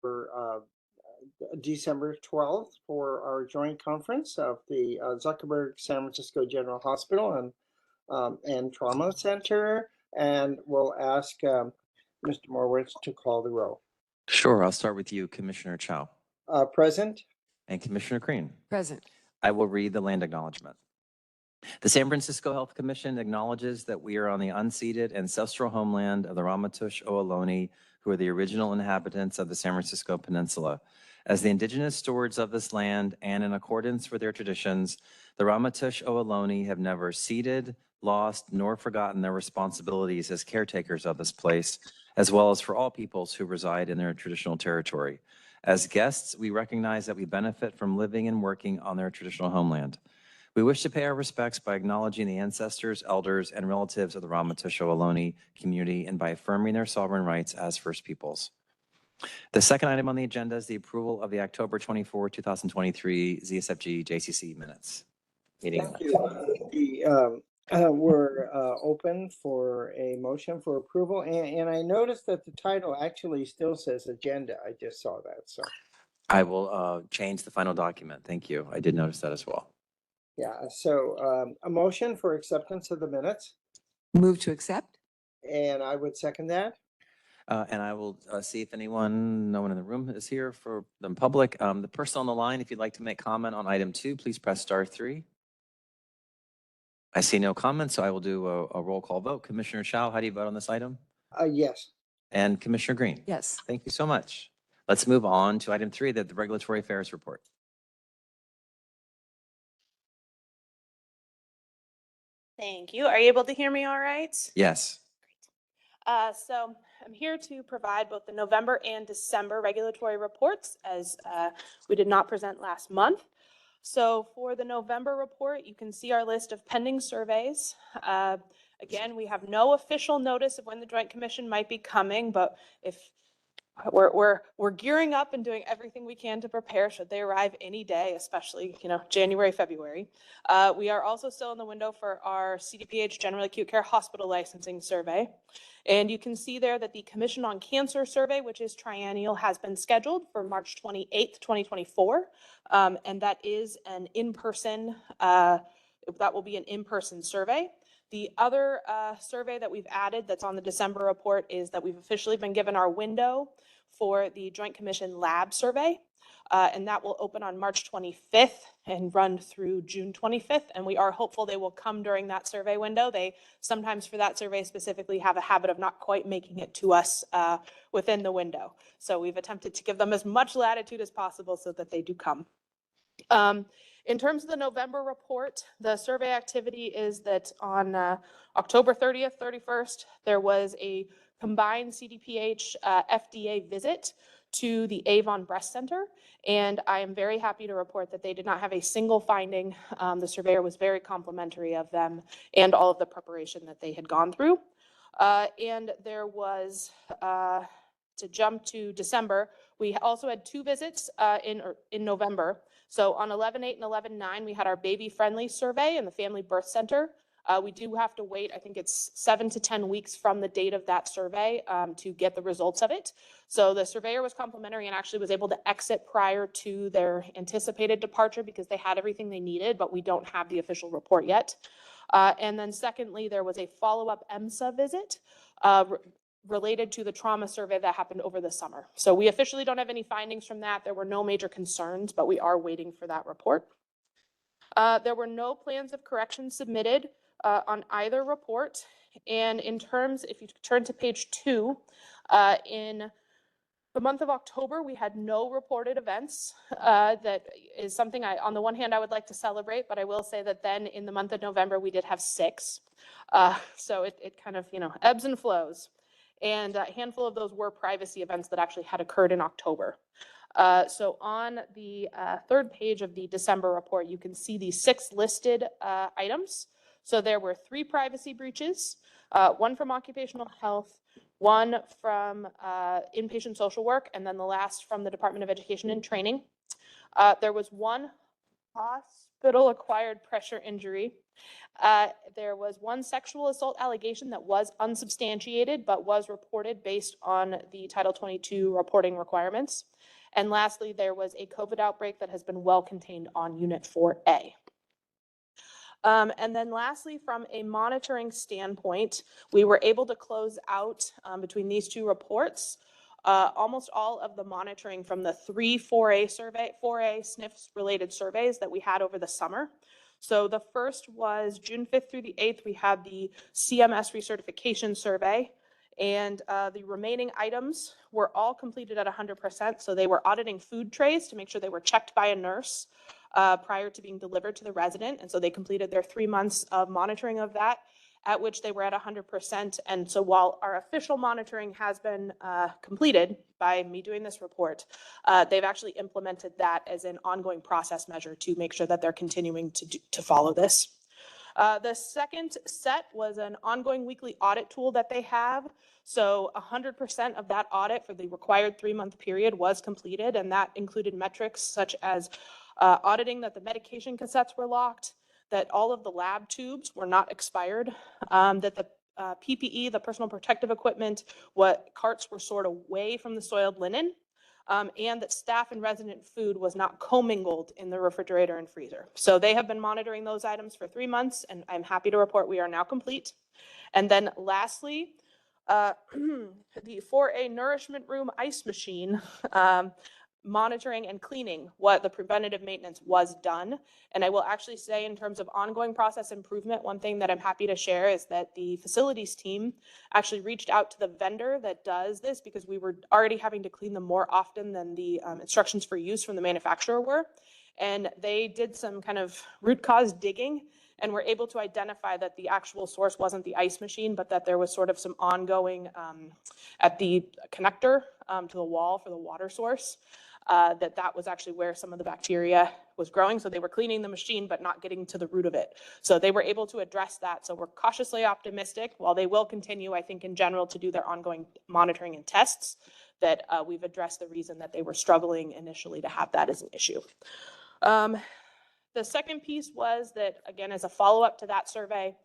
for December 12th for our joint conference of the Zuckerberg San Francisco General Hospital and Trauma Center. And we'll ask Mr. Morwitz to call the roll. Sure, I'll start with you, Commissioner Chow. Present. And Commissioner Crean. Present. I will read the land acknowledgement. The San Francisco Health Commission acknowledges that we are on the unceded ancestral homeland of the Ramaytush Ohlone, who are the original inhabitants of the San Francisco Peninsula. As the indigenous stewards of this land and in accordance with their traditions, the Ramaytush Ohlone have never ceded, lost, nor forgotten their responsibilities as caretakers of this place, as well as for all peoples who reside in their traditional territory. As guests, we recognize that we benefit from living and working on their traditional homeland. We wish to pay our respects by acknowledging the ancestors, elders, and relatives of the Ramaytush Ohlone community and by affirming their sovereign rights as First Peoples. The second item on the agenda is the approval of the October 24, 2023 ZSFG JCC minutes. Thank you. We're open for a motion for approval, and I noticed that the title actually still says agenda. I just saw that. So I will change the final document. Thank you. I did notice that as well. Yeah, so a motion for acceptance of the minutes. Move to accept. And I would second that. And I will see if no one in the room is here for the public. The person on the line, if you'd like to make comment on item 2, please press *3. I see no comments, so I will do a roll call vote. Commissioner Chow, how do you vote on this item? Yes. And Commissioner Green? Yes. Thank you so much. Let's move on to item 3, the Regulatory Affairs Report. Thank you. Are you able to hear me all right? Yes. So I'm here to provide both the November and December regulatory reports, as we did not present last month. So for the November report, you can see our list of pending surveys. Again, we have no official notice of when the Joint Commission might be coming, but if we're gearing up and doing everything we can to prepare should they arrive any day, especially, January, February. We are also still in the window for our CDPH General Acute Care Hospital Licensing Survey. And you can see there that the Commission on Cancer Survey, which is triennial, has been scheduled for March 28th, 2024. And that is an in-person, that will be an in-person survey. The other survey that we've added that's on the December report is that we've officially been given our window for the Joint Commission Lab Survey, and that will open on March 25th and run through June 25th, and we are hopeful they will come during that survey window. They sometimes, for that survey specifically, have a habit of not quite making it to us within the window. So we've attempted to give them as much latitude as possible so that they do come. In terms of the November report, the survey activity is that on October 30th, 31st, there was a combined CDPH FDA visit to the Avon Breast Center, and I am very happy to report that they did not have a single finding. The surveyor was very complimentary of them and all of the preparation that they had gone through. And there was, to jump to December, we also had 2 visits in November. So on 11/8 and 11/9, we had our baby-friendly survey in the Family Birth Center. We do have to wait, I think it's 7 to 10 weeks from the date of that survey to get the results of it. So the surveyor was complimentary and actually was able to exit prior to their anticipated departure because they had everything they needed, but we don't have the official report yet. And then secondly, there was a follow-up EMSA visit related to the trauma survey that happened over the summer. So we officially don't have any findings from that. There were no major concerns, but we are waiting for that report. There were no plans of correction submitted on either report. And in terms, if you turn to page 2, in the month of October, we had no reported events. That is something on the one hand, I would like to celebrate, but I will say that then in the month of November, we did have 6. So it kind of, ebbs and flows. And a handful of those were privacy events that actually had occurred in October. So on the 3rd page of the December report, you can see the 6 listed items. So there were 3 privacy breaches, 1 from occupational health, 1 from inpatient social work, and then the last from the Department of Education and Training. There was 1 hospital-acquired pressure injury. There was one sexual assault allegation that was unsubstantiated, but was reported based on the Title 22 reporting requirements. And lastly, there was a COVID outbreak that has been well contained on Unit 4A. And then lastly, from a monitoring standpoint, we were able to close out between these two reports almost all of the monitoring from the 4A SNFs related surveys that we had over the summer. So the first was June 5th through the 8th, we had the CMS recertification survey, and the remaining items were all completed at 100%. So they were auditing food trays to make sure they were checked by a nurse prior to being delivered to the resident. And so they completed their 3 months of monitoring of that, at which they were at 100%. And so while our official monitoring has been completed by me doing this report, they've actually implemented that as an ongoing process measure to make sure that they're continuing to follow this. The second set was an ongoing weekly audit tool that they have. So 100% of that audit for the required 3-month period was completed, and that included metrics such as auditing that the medication cassettes were locked, that all of the lab tubes were not expired, that the PPE, the personal protective equipment, what carts were stored away from the soiled linen, and that staff and resident food was not commingled in the refrigerator and freezer. So they have been monitoring those items for 3 months, and I'm happy to report we are now complete. And then lastly, the 4A nourishment room ice machine, monitoring and cleaning what the preventative maintenance was done. And I will actually say, in terms of ongoing process improvement, one thing that I'm happy to share is that the facilities team actually reached out to the vendor that does this, because we were already having to clean them more often than the instructions for use from the manufacturer were. And they did some kind of root cause digging and were able to identify that the actual source wasn't the ice machine, but that there was sort of some ongoing at the connector to the wall for the water source. That was actually where some of the bacteria was growing. So they were cleaning the machine, but not getting to the root of it. So they were able to address that. So we're cautiously optimistic, while they will continue, I think, in general, to do their ongoing monitoring and tests, that we've addressed the reason that they were struggling initially to have that as an issue. The second piece was that, again, as a follow-up to that survey,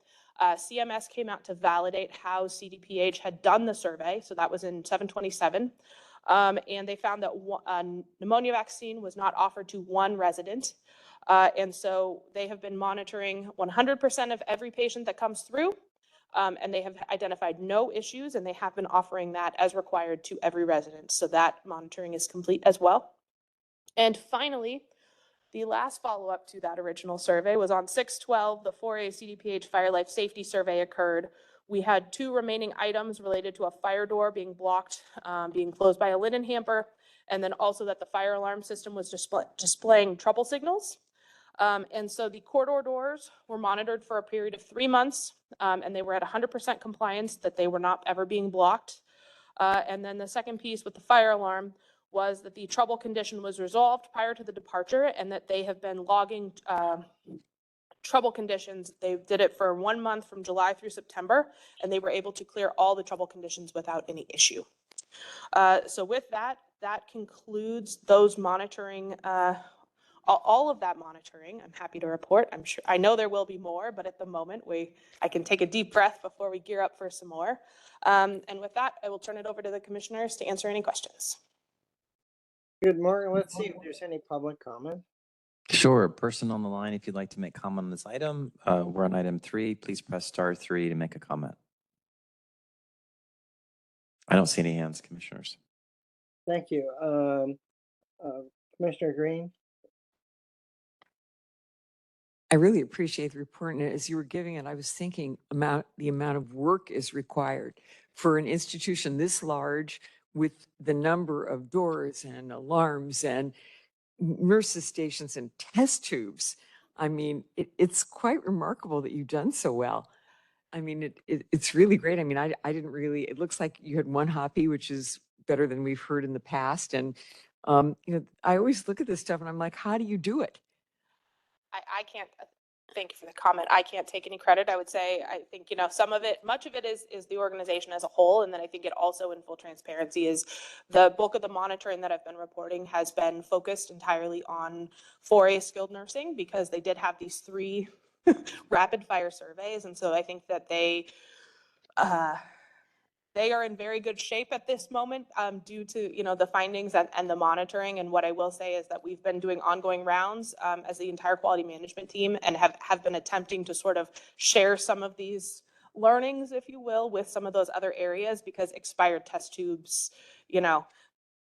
CMS came out to validate how CDPH had done the survey. So that was in 7/27. And they found that pneumonia vaccine was not offered to one resident. And so they have been monitoring 100% of every patient that comes through. And they have identified no issues, and they have been offering that as required to every resident. So that monitoring is complete as well. And finally, the last follow-up to that original survey was on 6/12, the 4A CDPH Fire Life Safety Survey occurred. We had 2 remaining items related to a fire door being blocked, being closed by a linen hamper, and then also that the fire alarm system was displaying trouble signals. And so the corridor doors were monitored for a period of 3 months, and they were at 100% compliance, that they were not ever being blocked. And then the second piece with the fire alarm was that the trouble condition was resolved prior to the departure, and that they have been logging trouble conditions. They did it for 1 month from July through September, and they were able to clear all the trouble conditions without any issue. So with that, that concludes those monitoring, all of that monitoring. I'm happy to report. I know there will be more, but at the moment I can take a deep breath before we gear up for some more. And with that, I will turn it over to the commissioners to answer any questions. Good morning. Let's see if there's any public comment. Sure. Person on the line, if you'd like to make comment on this item, we're on item 3. Please press *3 to make a comment. I don't see any hands, commissioners. Thank you. Commissioner Green? I really appreciate the report. And as you were giving it, I was thinking the amount of work is required for an institution this large, with the number of doors and alarms and nurses stations and test tubes. I mean, it's quite remarkable that you've done so well. I mean, it's really great. I mean, I didn't really, it looks like you had one hoppy, which is better than we've heard in the past. And, I always look at this stuff and I'm like, how do you do it? I can't, thank you for the comment. I can't take any credit. I would say, I think, much of it is the organization as a whole. And then I think it also, in full transparency, is the bulk of the monitoring that I've been reporting has been focused entirely on 4A skilled nursing, because they did have these 3 rapid fire surveys. And so I think that they are in very good shape at this moment, due to, the findings and the monitoring. And what I will say is that we've been doing ongoing rounds as the entire quality management team, and have been attempting to sort of share some of these learnings, if you will, with some of those other areas, because expired test tubes,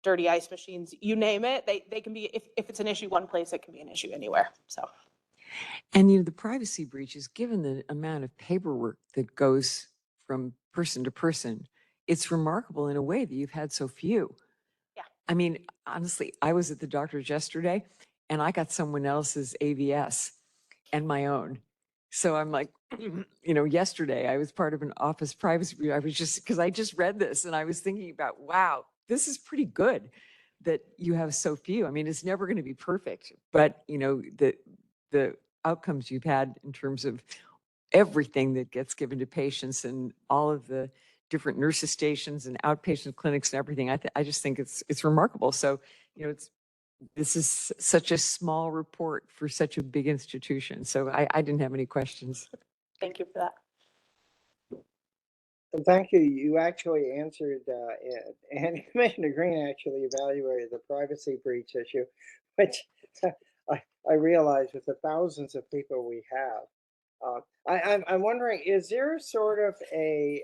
dirty ice machines, you name it, they can be, if it's an issue one place, it can be an issue anywhere. So. And the privacy breaches, given the amount of paperwork that goes from person to person, it's remarkable in a way that you've had so few. Yeah. I mean, honestly, I was at the doctor's yesterday and I got someone else's AVS and my own. So I'm like, yesterday I was part of an office privacy breach. I was because I just read this and I was thinking about, wow, this is pretty good that you have so few. I mean, it's never going to be perfect, but the outcomes you've had in terms of everything that gets given to patients and all of the different nurses stations and outpatient clinics and everything. I just think it's remarkable. So, this is such a small report for such a big institution. So I didn't have any questions. Thank you for that. And thank you. You actually answered, and Commissioner Green actually evaluated the privacy breach issue, which I realize with the thousands of people we have. I'm wondering, is there sort of a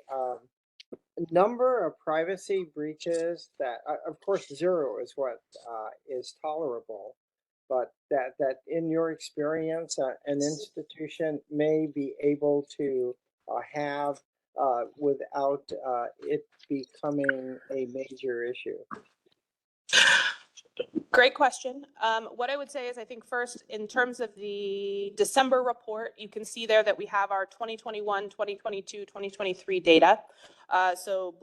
number of privacy breaches that, of course, 0 is what is tolerable, but that in your experience, an institution may be able to have without it becoming a major issue? Great question. What I would say is, I think first, in terms of the December report, you can see there that we have our 2021, 2022, 2023 data. So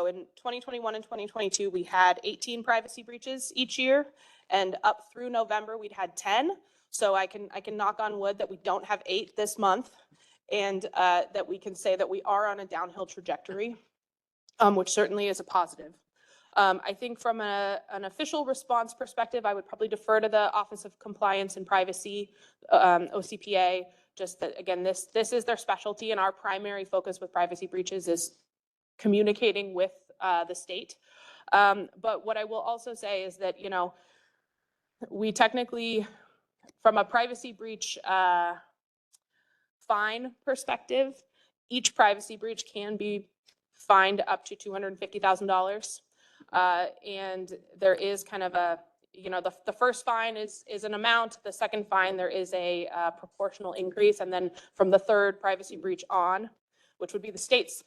in 2021 and 2022, we had 18 privacy breaches each year, and up through November, we'd had 10. So I can knock on wood that we don't have 8 this month, and that we can say that we are on a downhill trajectory, which certainly is a positive. I think from an official response perspective, I would probably defer to the Office of Compliance and Privacy, OCPA, just that, again, this is their specialty, and our primary focus with privacy breaches is communicating with the state. But what I will also say is that, we technically, from a privacy breach fine perspective, each privacy breach can be fined up to $250,000. And there is kind of a, the first fine is an amount. The second fine, there is a proportional increase. And then from the third privacy breach on, which would be the state's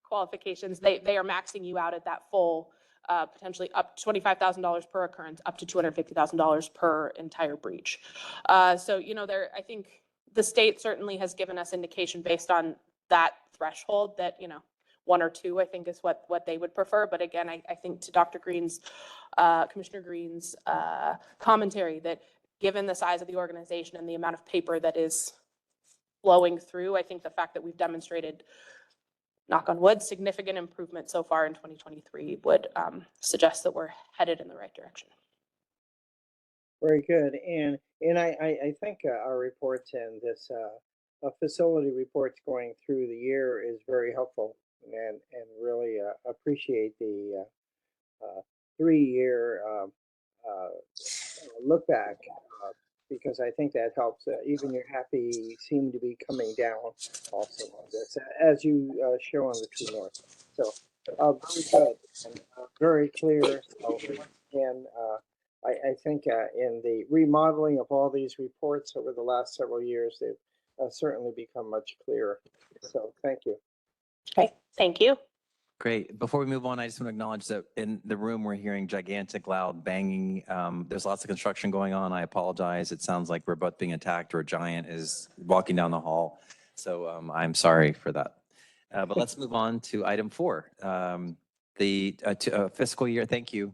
qualifications, they are maxing you out at that full, potentially up to $25,000 per occurrence, up to $250,000 per entire breach. So, I think the state certainly has given us indication based on that threshold that, 1 or 2, I think, is what they would prefer. But again, I think to Dr. Green's, Commissioner Green's commentary, that given the size of the organization and the amount of paper that is flowing through, I think the fact that we've demonstrated, knock on wood, significant improvement so far in 2023 would suggest that we're headed in the right direction. Very good. And I think our reports and this facility reports going through the year is very helpful, and really appreciate the 3-year look back, because I think that helps. Even your happy seem to be coming down also on this, as you show on the True North. So very good and very clear. So, and I think in the remodeling of all these reports over the last several years, they've certainly become much clearer. So thank you. Okay, thank you. Great. Before we move on, I just want to acknowledge that in the room, we're hearing gigantic, loud banging. There's lots of construction going on. I apologize. It sounds like we're both being attacked or a giant is walking down the hall. So I'm sorry for that. But let's move on to item 4. The fiscal year, thank you,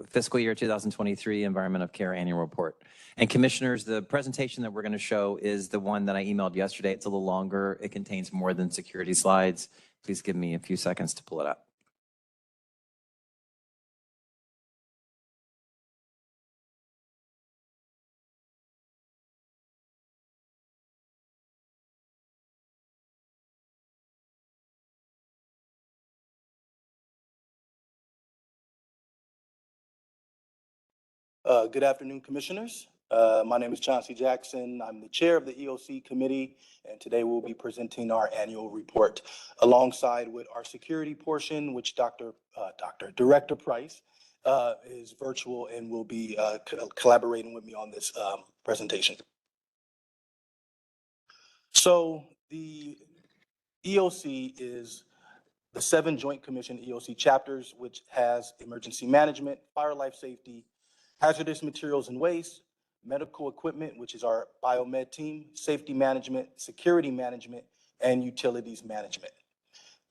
fiscal year 2023 Environment of Care Annual Report. And commissioners, the presentation that we're going to show is the one that I emailed yesterday. It's a little longer. It contains more than security slides. Please give me a few seconds to pull it up. Good afternoon, commissioners. My name is Chauncey Jackson. I'm the chair of the EOC committee, and today we'll be presenting our annual report alongside with our security portion, which Director Price is virtual and will be collaborating with me on this presentation. So the EOC is the 7 Joint Commission EOC chapters, which has emergency management, fire life safety, hazardous materials and waste, medical equipment, which is our biomed team, safety management, security management, and utilities management.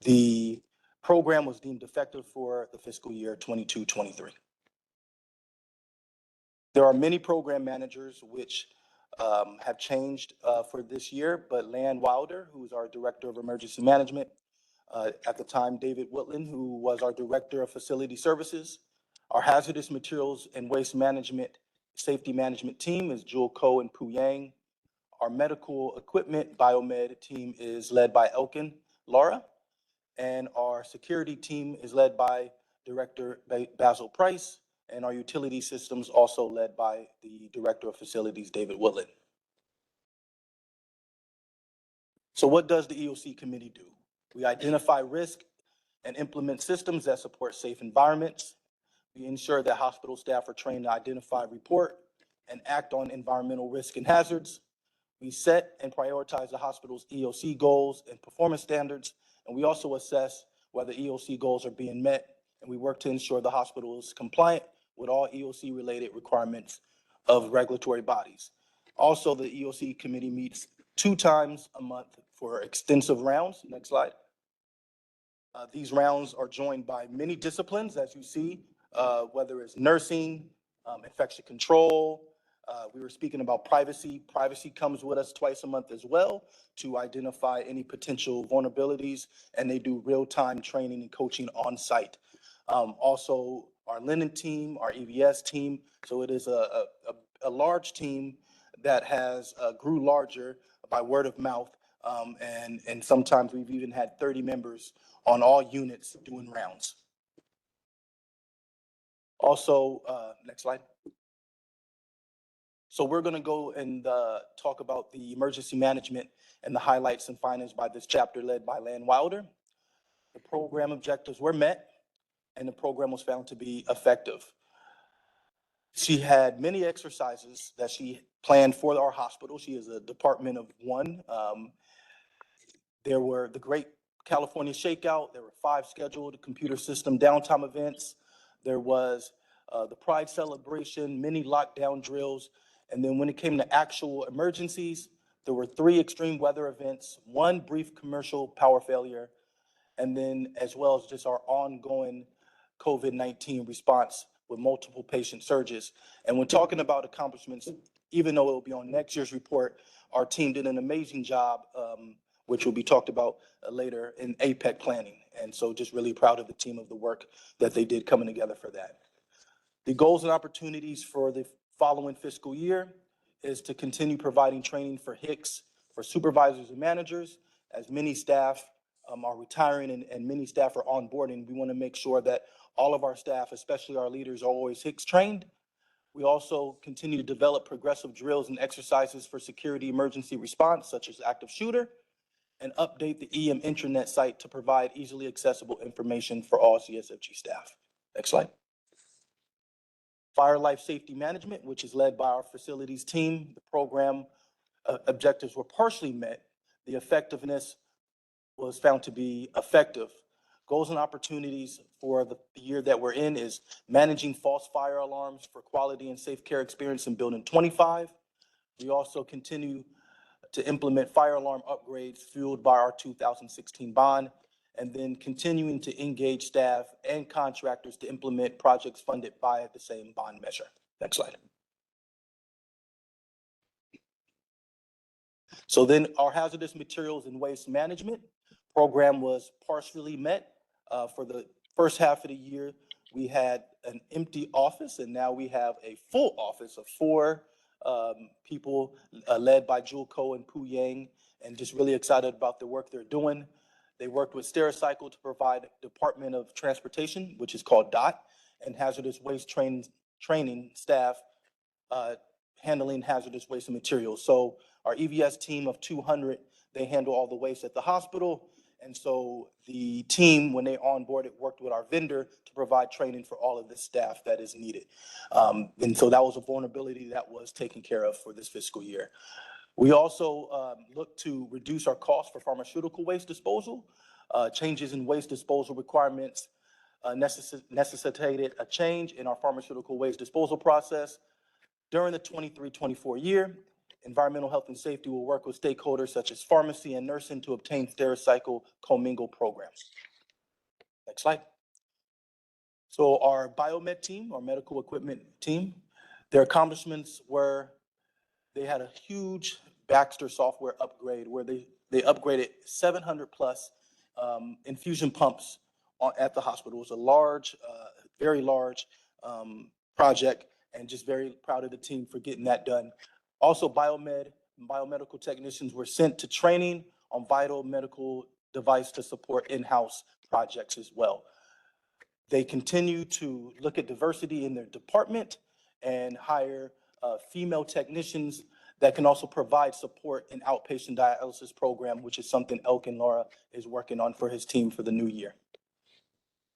The program was deemed effective for the fiscal year 22-23. There are many program managers which have changed for this year, but Lan Wilder, who is our Director of Emergency Management, at the time, David Woodland, who was our Director of Facility Services. Our hazardous materials and waste management, safety management team is Jewel Ko and Pu Yang. Our medical equipment biomed team is led by Elkin Laura. And our security team is led by Director Basil Price. And our utility systems also led by the Director of Facilities, David Woodland. So what does the EOC committee do? We identify risk and implement systems that support safe environments. We ensure that hospital staff are trained to identify, report, and act on environmental risk and hazards. We set and prioritize the hospital's EOC goals and performance standards, and we also assess whether EOC goals are being met, and we work to ensure the hospital is compliant with all EOC-related requirements of regulatory bodies. Also, the EOC committee meets 2 times a month for extensive rounds. Next slide. These rounds are joined by many disciplines, as you see, whether it's nursing, infection control. We were speaking about privacy. Privacy comes with us twice a month as well to identify any potential vulnerabilities, and they do real-time training and coaching on site. Also, our linen team, our EVS team. So it is a large team that has grew larger by word of mouth, and sometimes we've even had 30 members on all units doing rounds. Also, next slide. So we're going to go and talk about the emergency management and the highlights and findings by this chapter led by Lan Wilder. The program objectives were met, and the program was found to be effective. She had many exercises that she planned for our hospital. She is a department of 1. There were the Great California Shakeout. There were 5 scheduled computer system downtime events. There was the Pride celebration, many lockdown drills. And then when it came to actual emergencies, there were 3 extreme weather events, 1 brief commercial power failure, and then as well as just our ongoing COVID-19 response with multiple patient surges. And when talking about accomplishments, even though it will be on next year's report, our team did an amazing job, which will be talked about later in APEC planning. And so just really proud of the team of the work that they did coming together for that. The goals and opportunities for the following fiscal year is to continue providing training for HICS for supervisors and managers. As many staff are retiring and many staff are onboarding, we want to make sure that all of our staff, especially our leaders, are always HICS trained. We also continue to develop progressive drills and exercises for security emergency response, such as active shooter, and update the EM intranet site to provide easily accessible information for all ZSFG staff. Next slide. Fire life safety management, which is led by our facilities team. The program objectives were partially met. The effectiveness was found to be effective. Goals and opportunities for the year that we're in is managing false fire alarms for quality and safe care experience in Building 25. We also continue to implement fire alarm upgrades fueled by our 2016 bond. and then continuing to engage staff and contractors to implement projects funded by the same bond measure. Next slide. So then our hazardous materials and waste management program was partially met. For the first half of the year, we had an empty office, and now we have a full office of 4 people led by Jewel Ko and Pu Yang, and just really excited about the work they're doing. They worked with Stericycle to provide Department of Transportation, which is called DOT, and hazardous waste training staff handling hazardous waste and materials. So our EVS team of 200, they handle all the waste at the hospital. And so the team, when they onboarded, worked with our vendor to provide training for all of the staff that is needed. And so that was a vulnerability that was taken care of for this fiscal year. We also look to reduce our costs for pharmaceutical waste disposal. Changes in waste disposal requirements necessitated a change in our pharmaceutical waste disposal process. During the 23-24 year, environmental health and safety will work with stakeholders such as pharmacy and nursing to obtain Stericycle commingled programs. Next slide. So our biomed team, our medical equipment team, their accomplishments were they had a huge Baxter software upgrade where they upgraded 700 plus infusion pumps at the hospital. It was a large, very large project, and just very proud of the team for getting that done. Also, biomedical technicians were sent to training on vital medical device to support in-house projects as well. They continue to look at diversity in their department and hire female technicians that can also provide support in outpatient dialysis program, which is something Elkin Laura is working on for his team for the new year.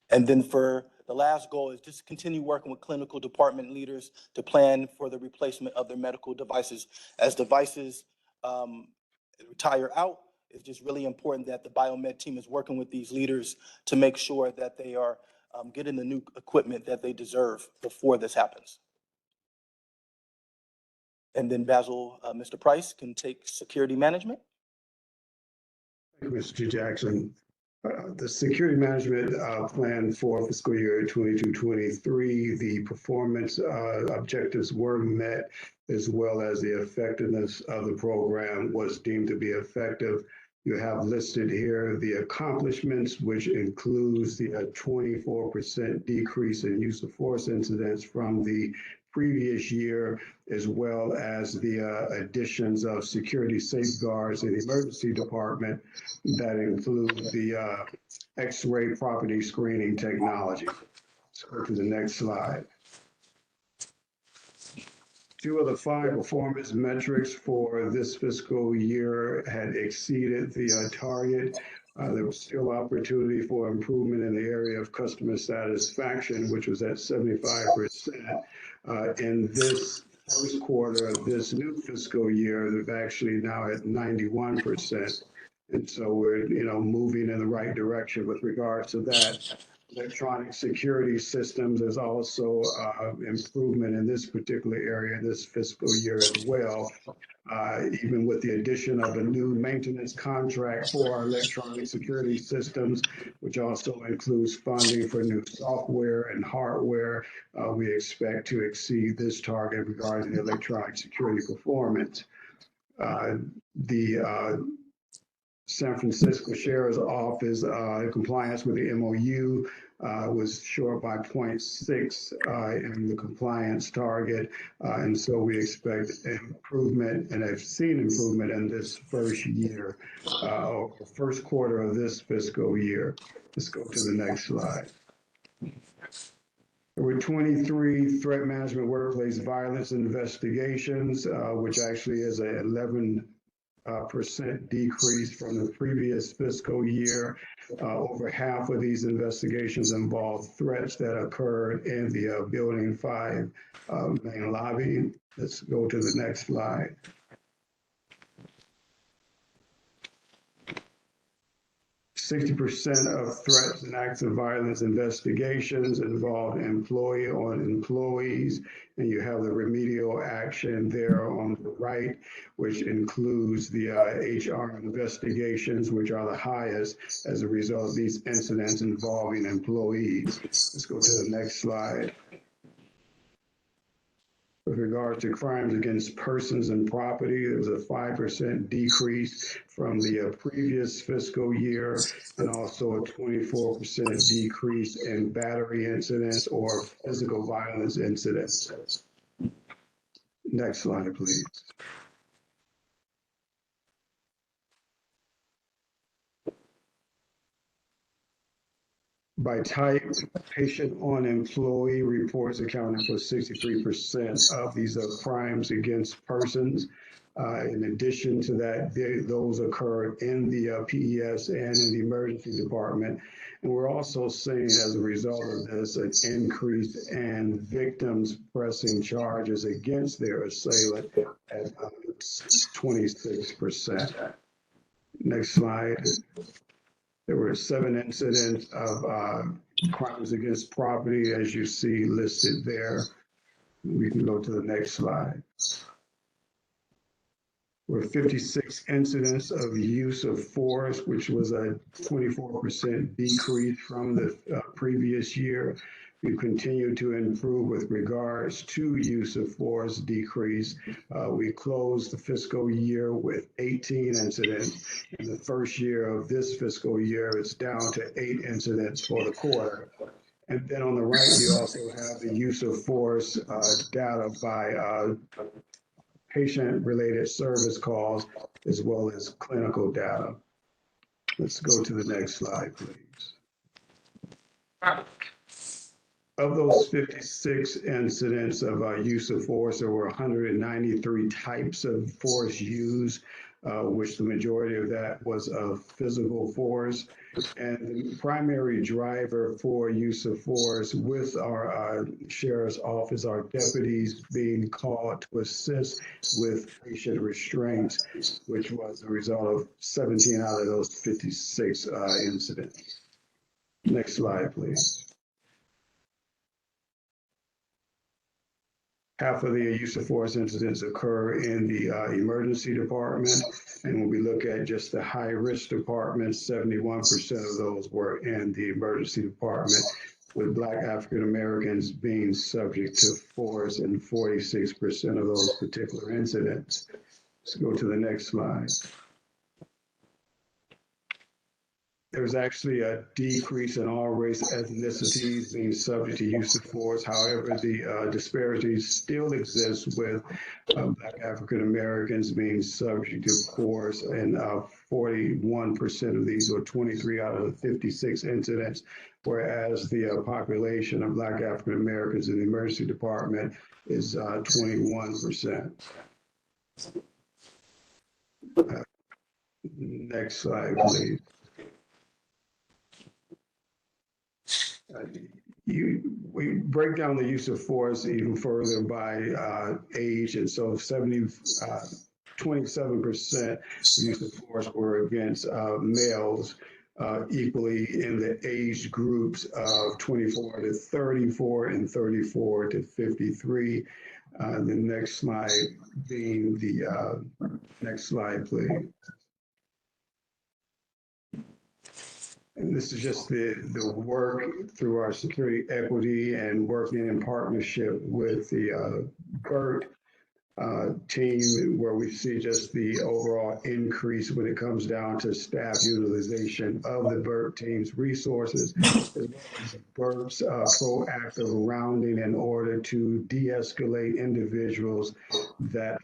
And then for the last goal is just continue working with clinical department leaders to plan for the replacement of their medical devices. As devices retire out, it's just really important that the biomed team is working with these leaders to make sure that they are getting the new equipment that they deserve before this happens. And then Basil, Mr. Price can take security management. Thank you, Mr. Jackson. The security management plan for fiscal year 22-23, the performance objectives were met, as well as the effectiveness of the program was deemed to be effective. You have listed here the accomplishments, which includes the 24% decrease in use of force incidents from the previous year, as well as the additions of security safeguards in the emergency department that include the X-ray property screening technology. Let's go to the next slide. 2 of the 5 performance metrics for this fiscal year had exceeded the target. There was still opportunity for improvement in the area of customer satisfaction, which was at 75%. In this first quarter of this new fiscal year, they're actually now at 91%. And so we're, moving in the right direction with regards to that. Electronic security systems is also improvement in this particular area this fiscal year as well. Even with the addition of a new maintenance contract for our electronic security systems, which also includes funding for new software and hardware, we expect to exceed this target regarding the electronic security performance. The San Francisco Sheriff's Office in compliance with the MOU was short by 0.6 in the compliance target. And so we expect improvement, and I've seen improvement in this first quarter of this fiscal year. Let's go to the next slide. There were 23 threat management workplace violence investigations, which actually is an 11% decrease from the previous fiscal year. Over half of these investigations involve threats that occurred in the Building 5 main lobby. Let's go to the next slide. 60% of threats and acts of violence investigations involve employee on employees, and you have the remedial action there on the right, which includes the HR investigations, which are the highest as a result of these incidents involving employees. Let's go to the next slide. With regard to crimes against persons and property, there was a 5% decrease from the previous fiscal year, and also a 24% decrease in battery incidents or physical violence incidents. Next slide, please. By type, patient on employee reports accounted for 63% of these crimes against persons. In addition to that, those occurred in the PES and in the emergency department. And we're also seeing, as a result of this, an increase in victims pressing charges against their assailant at 26%. Next slide. There were 7 incidents of crimes against property, as you see listed there. We can go to the next slide. There were 56 incidents of use of force, which was a 24% decrease from the previous year. We continue to improve with regards to use of force decrease. We closed the fiscal year with 18 incidents. In the first year of this fiscal year, it's down to 8 incidents for the quarter. And then on the right, you also have the use of force data by patient-related service calls, as well as clinical data. Let's go to the next slide, please. Of those 56 incidents of use of force, there were 193 types of force used, which the majority of that was of physical force. And the primary driver for use of force with our sheriff's office, our deputies being called to assist with patient restraints, which was a result of 17 out of those 56 incidents. Next slide, please. Half of the use of force incidents occur in the emergency department. And when we look at just the high-risk departments, 71% of those were in the emergency department, with Black African Americans being subject to force in 46% of those particular incidents. Let's go to the next slide. There's actually a decrease in all race ethnicities being subject to use of force. However, the disparities still exist with Black African Americans being subject to force, and 41% of these, or 23 out of the 56 incidents, whereas the population of Black African Americans in the emergency department is 21%. Next slide, please. We break down the use of force even further by age, and so 27% use of force were against males, equally in the age groups of 24 to 34 and 34 to 53. The next slide being the next slide, please. And this is just the work through our security equity and working in partnership with the BERT team, where we see just the overall increase when it comes down to staff utilization of the BERT team's resources, as well as BERT's proactive rounding in order to de-escalate individuals that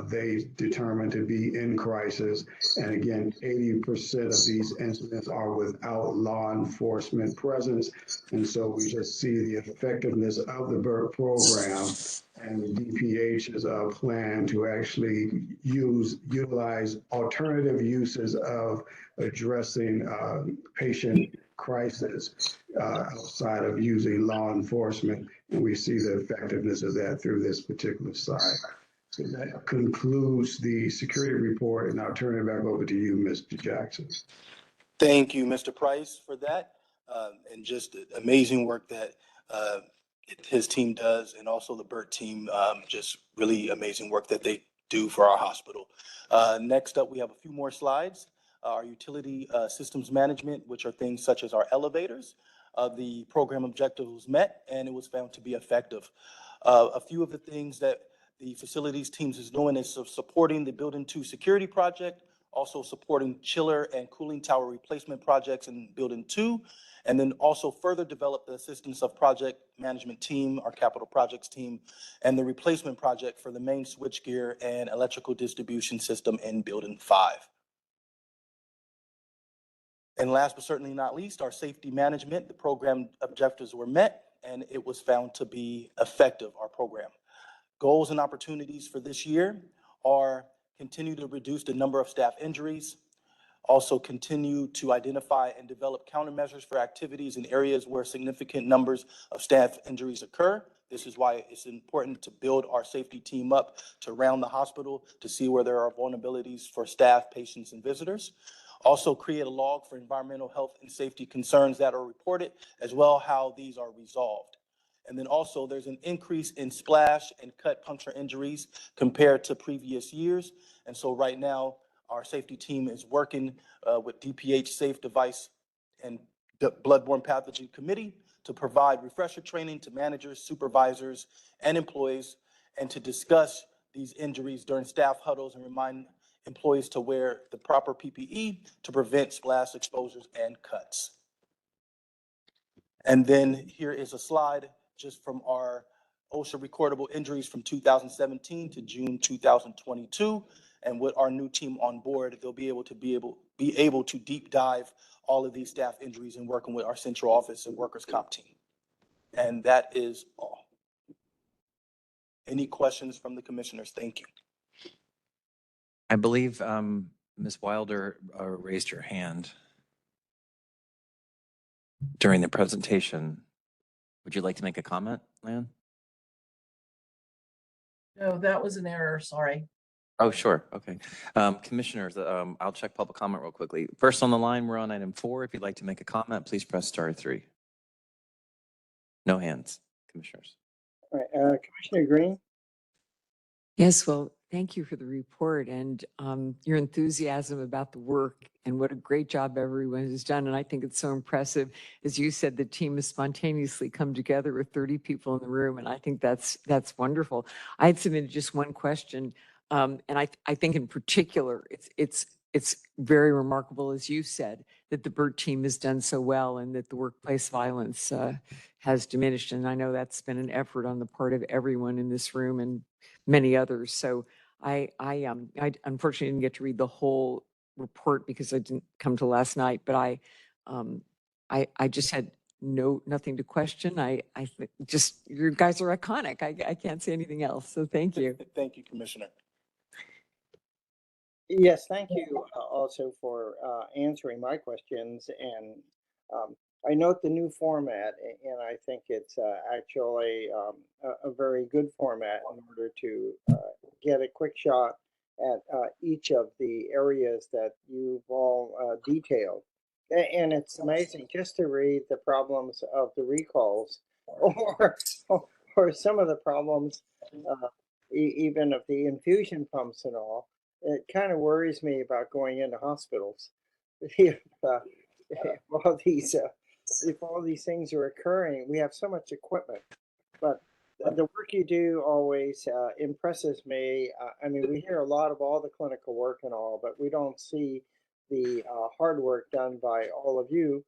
they determine to be in crisis. And again, 80% of these incidents are without law enforcement presence. And so we just see the effectiveness of the BERT program and DPH's plan to actually utilize alternative uses of addressing patient crisis outside of using law enforcement. And we see the effectiveness of that through this particular site. So that concludes the security report, and I'll turn it back over to you, Mr. Jackson. Thank you, Mr. Price, for that, and just amazing work that his team does, and also the Burt team, just really amazing work that they do for our hospital. Next up, we have a few more slides. Our utility systems management, which are things such as our elevators. The program objective was met, and it was found to be effective. A few of the things that the facilities teams is doing is supporting the Building 2 security project, also supporting chiller and cooling tower replacement projects in Building 2, and then also further develop the assistance of project management team, our capital projects team, and the replacement project for the main switchgear and electrical distribution system in Building 5. And last but certainly not least, our safety management, the program objectives were met, and it was found to be effective, our program. Goals and opportunities for this year are continue to reduce the number of staff injuries, also continue to identify and develop countermeasures for activities in areas where significant numbers of staff injuries occur. This is why it's important to build our safety team up to round the hospital to see where there are vulnerabilities for staff, patients, and visitors. Also create a log for environmental health and safety concerns that are reported, as well how these are resolved. And then also there's an increase in splash and cut puncture injuries compared to previous years. And so right now, our safety team is working with DPH Safe Device and Bloodborne Pathogen Committee to provide refresher training to managers, supervisors, and employees, and to discuss these injuries during staff huddles and remind employees to wear the proper PPE to prevent splash exposures and cuts. And then here is a slide just from our OSHA recordable injuries from 2017 to June 2022. And with our new team on board, they'll be able to deep dive all of these staff injuries and working with our central office and workers' comp team. And that is all. Any questions from the commissioners? Thank you. I believe Ms. Wilder raised her hand during the presentation. Would you like to make a comment, Lan? No, that was an error, sorry. Oh, sure. Okay. Commissioners, I'll check public comment real quickly. First on the line, we're on item 4. If you'd like to make a comment, please press *3. No hands, commissioners. All right, Commissioner Green? Yes, well, thank you for the report and your enthusiasm about the work and what a great job everyone has done. And I think it's so impressive. As you said, the team has spontaneously come together with 30 people in the room. And I think that's wonderful. I had submitted just one question. And I think in particular, it's very remarkable, as you said, that the Burt team has done so well and that the workplace violence has diminished. And I know that's been an effort on the part of everyone in this room and many others. So I unfortunately didn't get to read the whole report because I didn't come to last night, but I just had nothing to question. I just, you guys are iconic. I can't say anything else. So thank you. Thank you, Commissioner. Yes, thank you also for answering my questions. And I note the new format, and I think it's actually a very good format in order to get a quick shot at each of the areas that you've all detailed. And it's amazing just to read the problems of the recalls or some of the problems, even of the infusion pumps and all. It kind of worries me about going into hospitals if all these things are occurring. We have so much equipment, but the work you do always impresses me. I mean, we hear a lot of all the clinical work and all, but we don't see the hard work done by all of you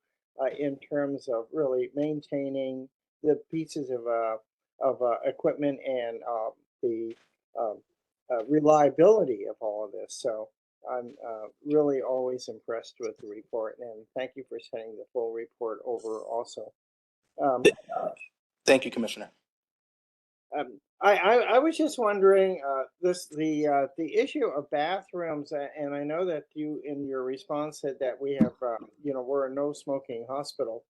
in terms of really maintaining the pieces of equipment and the reliability of all of this. So I'm really always impressed with the report, and thank you for sending the full report over also. Thank you, Commissioner. I was just wondering the issue of bathrooms, and I know that you in your response said that we have we're a no smoking hospital,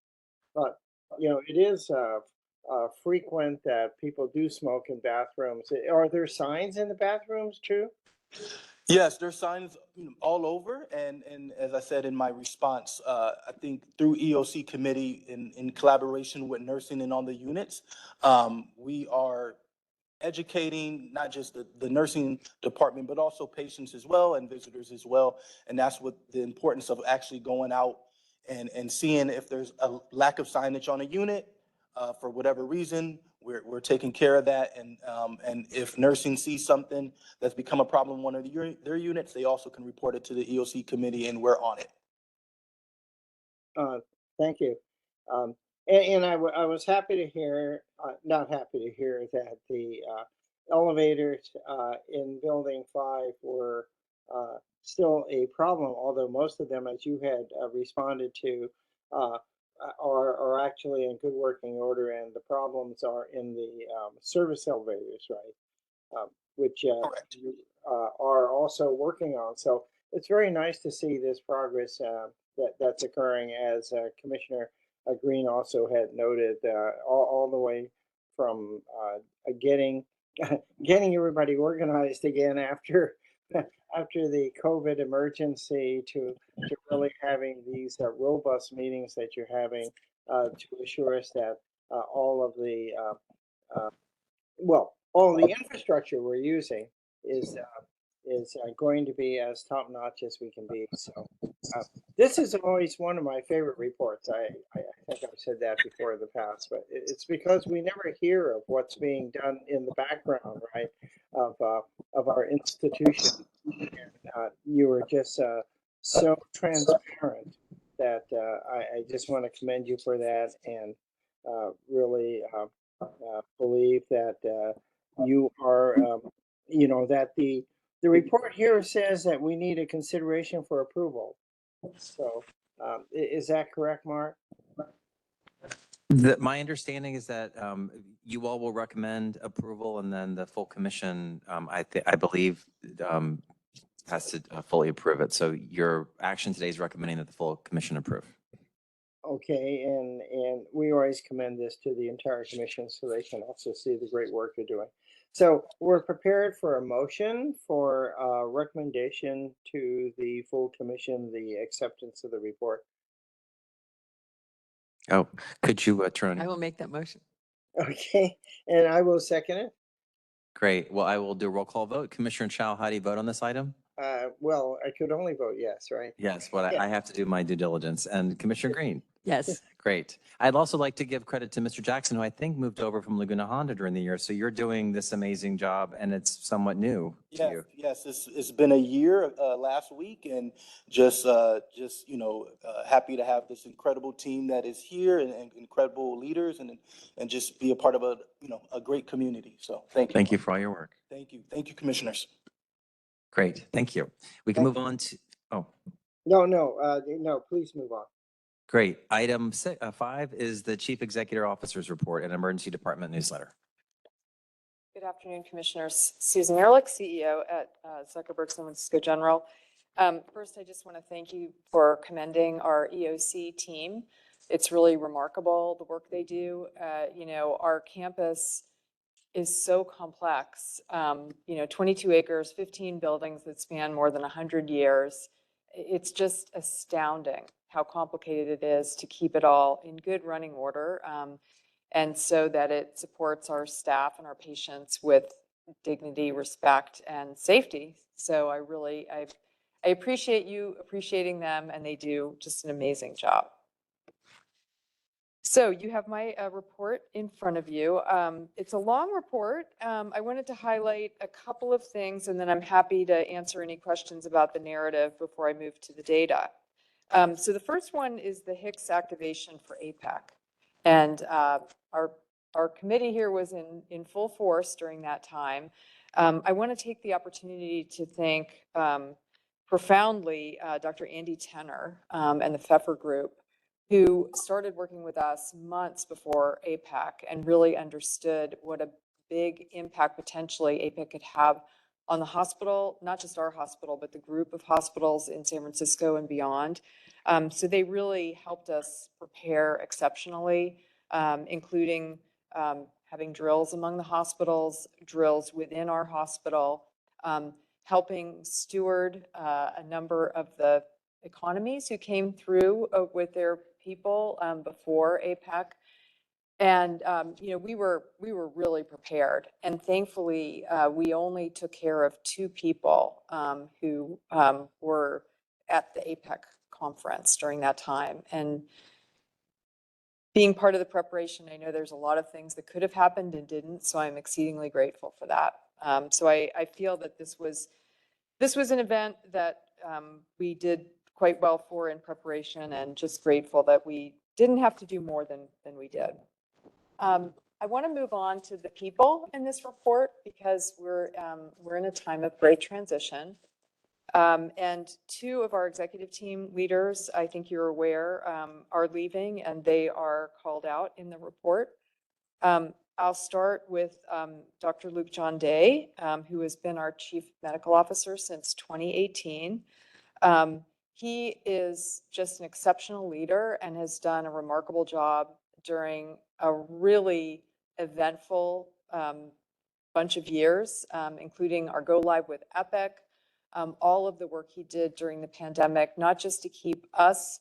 but it is frequent that people do smoke in bathrooms. Are there signs in the bathrooms too? Yes, there's signs all over, and as I said in my response, I think through EOC committee in collaboration with nursing and on the units, we are educating not just the nursing department, but also patients as well and visitors as well. And that's what the importance of actually going out and seeing if there's a lack of signage on a unit, for whatever reason, we're taking care of that. And if nursing sees something that's become a problem in one of their units, they also can report it to the EOC committee and we're on it. Thank you. And I was happy to hear, not happy to hear that the elevators in Building 5 were still a problem, although most of them, as you had responded to, are actually in good working order, and the problems are in the service elevators, right? Which Correct. you are also working on. So it's very nice to see this progress that's occurring, as Commissioner Green also had noted, all the way from getting getting everybody organized again after after the COVID emergency to really having these robust meetings that you're having to assure us that all of the all the infrastructure we're using is going to be as top notch as we can be. So this is always one of my favorite reports. I think I've said that before in the past, but it's because we never hear of what's being done in the background, right, of our institution. And you were just so transparent that I just want to commend you for that, and really believe that you are, that the report here says that we need a consideration for approval. So is that correct, Mark? My understanding is that you all will recommend approval, and then the full commission, I believe, has to fully approve it. So your action today is recommending that the full commission approve. Okay, and we always commend this to the entire commission so they can also see the great work you're doing. So we're prepared for a motion for recommendation to the full commission, the acceptance of the report. Oh, could you turn? I will make that motion. Okay, and I will second it. Great. Well, I will do a roll call vote. Commissioner Chow, how do you vote on this item? Well, I could only vote yes, right? Yes, but I have to do my due diligence. And Commissioner Green? Yes. Great. I'd also like to give credit to Mr. Jackson, who I think moved over from Laguna Honda during the year. So you're doing this amazing job, and it's somewhat new to Yes, you. yes, it's been a year last week, and just happy to have this incredible team that is here, and incredible leaders, and just be a part of a great community. So thank you. Thank you for all your work. Thank you, commissioners. Great. Thank you. We can move on to, No, please move on. great. Item 5 is the Chief Executive Officer's Report and Emergency Department Newsletter. Good afternoon, Commissioners. Susan Ehrlich, CEO at Zuckerberg San Francisco General. First, I just want to thank you for commending our EOC team. It's really remarkable, the work they do. Our campus is so complex. 22 acres, 15 buildings that span more than 100 years. It's just astounding how complicated it is to keep it all in good running order. And so that it supports our staff and our patients with dignity, respect, and safety. So I appreciate you appreciating them, and they do just an amazing job. So you have my report in front of you. It's a long report. I wanted to highlight a couple of things, and then I'm happy to answer any questions about the narrative before I move to the data. So the first one is the Hicks activation for APEC. And our committee here was in full force during that time. I want to take the opportunity to thank profoundly Dr. Andy Tenner and the Pfeffer Group, who started working with us months before APEC and really understood what a big impact potentially APEC could have on the hospital, not just our hospital, but the group of hospitals in San Francisco and beyond. So they really helped us prepare exceptionally, including having drills among the hospitals, drills within our hospital, helping steward a number of the economies who came through with their people before APEC. And, we were really prepared. And thankfully, we only took care of 2 people who were at the APEC conference during that time. And being part of the preparation, I know there's a lot of things that could have happened and didn't, so I'm exceedingly grateful for that. So I feel that this was an event that we did quite well for in preparation, and just grateful that we didn't have to do more than we did. I want to move on to the people in this report because we're in a time of great transition. And 2 of our executive team leaders, I think you're aware, are leaving, and they are called out in the report. I'll start with Dr. Luke John Day, who has been our Chief Medical Officer since 2018. He is just an exceptional leader and has done a remarkable job during a really eventful bunch of years, including our go live with Epic, all of the work he did during the pandemic, not just to keep us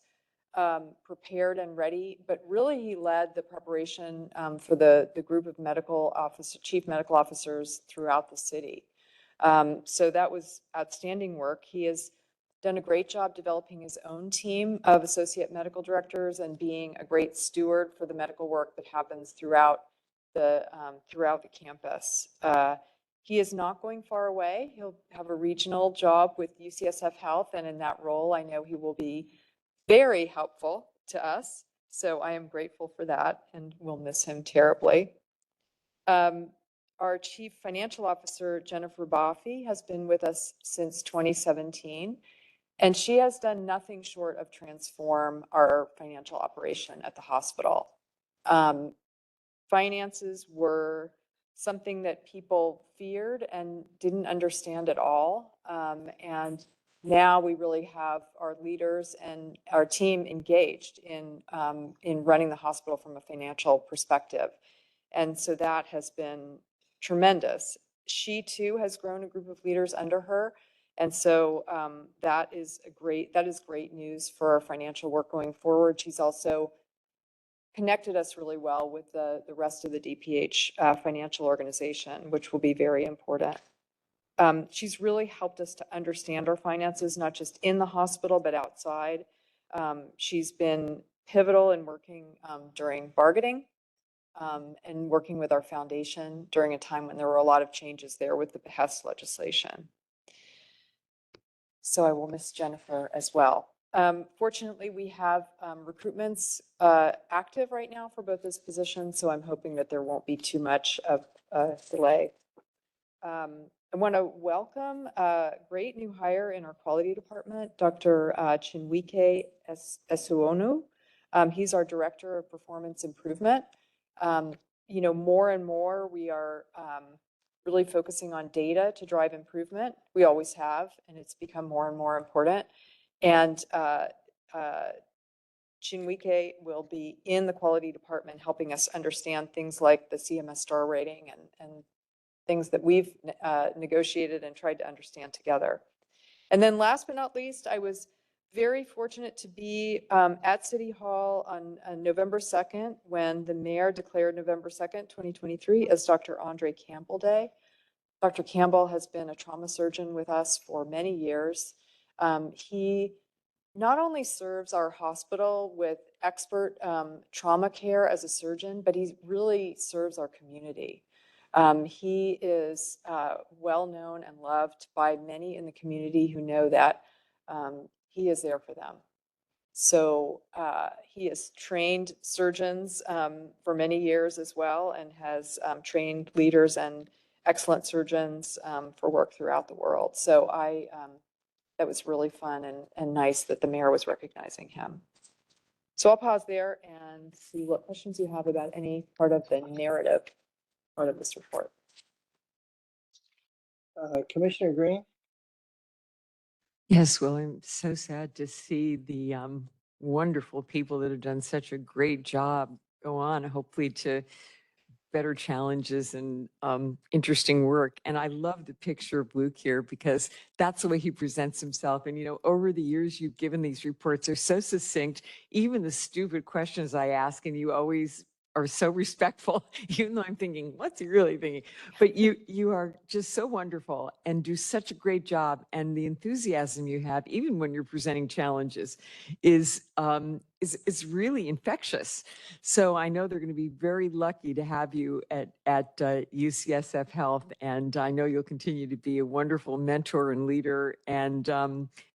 prepared and ready, but really he led the preparation for the group of chief medical officers throughout the city. So that was outstanding work. He has done a great job developing his own team of associate medical directors and being a great steward for the medical work that happens throughout the campus. He is not going far away. He'll have a regional job with UCSF Health, and in that role, I know he will be very helpful to us. So I am grateful for that, and we'll miss him terribly. Our Chief Financial Officer, Jennifer Boffey, has been with us since 2017, and she has done nothing short of transform our financial operation at the hospital. Finances were something that people feared and didn't understand at all. And now we really have our leaders and our team engaged in running the hospital from a financial perspective. And so that has been tremendous. She too has grown a group of leaders under her. And so that is great news for our financial work going forward. She's also connected us really well with the rest of the DPH financial organization, which will be very important. She's really helped us to understand our finances, not just in the hospital, but outside. She's been pivotal in working during bargaining and working with our foundation during a time when there were a lot of changes there with the behest legislation. So I will miss Jennifer as well. Fortunately, we have recruitments active right now for both those positions, so I'm hoping that there won't be too much of a delay. I want to welcome a great new hire in our quality department, Dr. Chinwike Esuonu. He's our Director of Performance Improvement. More and more we are really focusing on data to drive improvement. We always have, and it's become more and more important. And Chinwike will be in the quality department helping us understand things like the CMS star rating and things that we've negotiated and tried to understand together. And then last but not least, I was very fortunate to be at City Hall on November 2nd when the mayor declared November 2nd, 2023 as Dr. Andre Campbell Day. Dr. Campbell has been a trauma surgeon with us for many years. He not only serves our hospital with expert trauma care as a surgeon, but he really serves our community. He is well known and loved by many in the community who know that he is there for them. So he has trained surgeons for many years as well, and has trained leaders and excellent surgeons for work throughout the world. So that was really fun and nice that the mayor was recognizing him. So I'll pause there and see what questions you have about any part of the narrative part of this report. Commissioner Green? Yes, well, I'm so sad to see the wonderful people that have done such a great job go on, hopefully to better challenges and interesting work. And I love the picture of Luke here because that's the way he presents himself. And, over the years, you've given these reports, they're so succinct, even the stupid questions I ask, and you always are so respectful, even though I'm thinking, what's he really thinking? But you are just so wonderful and do such a great job. And the enthusiasm you have, even when you're presenting challenges, is really infectious. So I know they're going to be very lucky to have you at UCSF Health, and I know you'll continue to be a wonderful mentor and leader and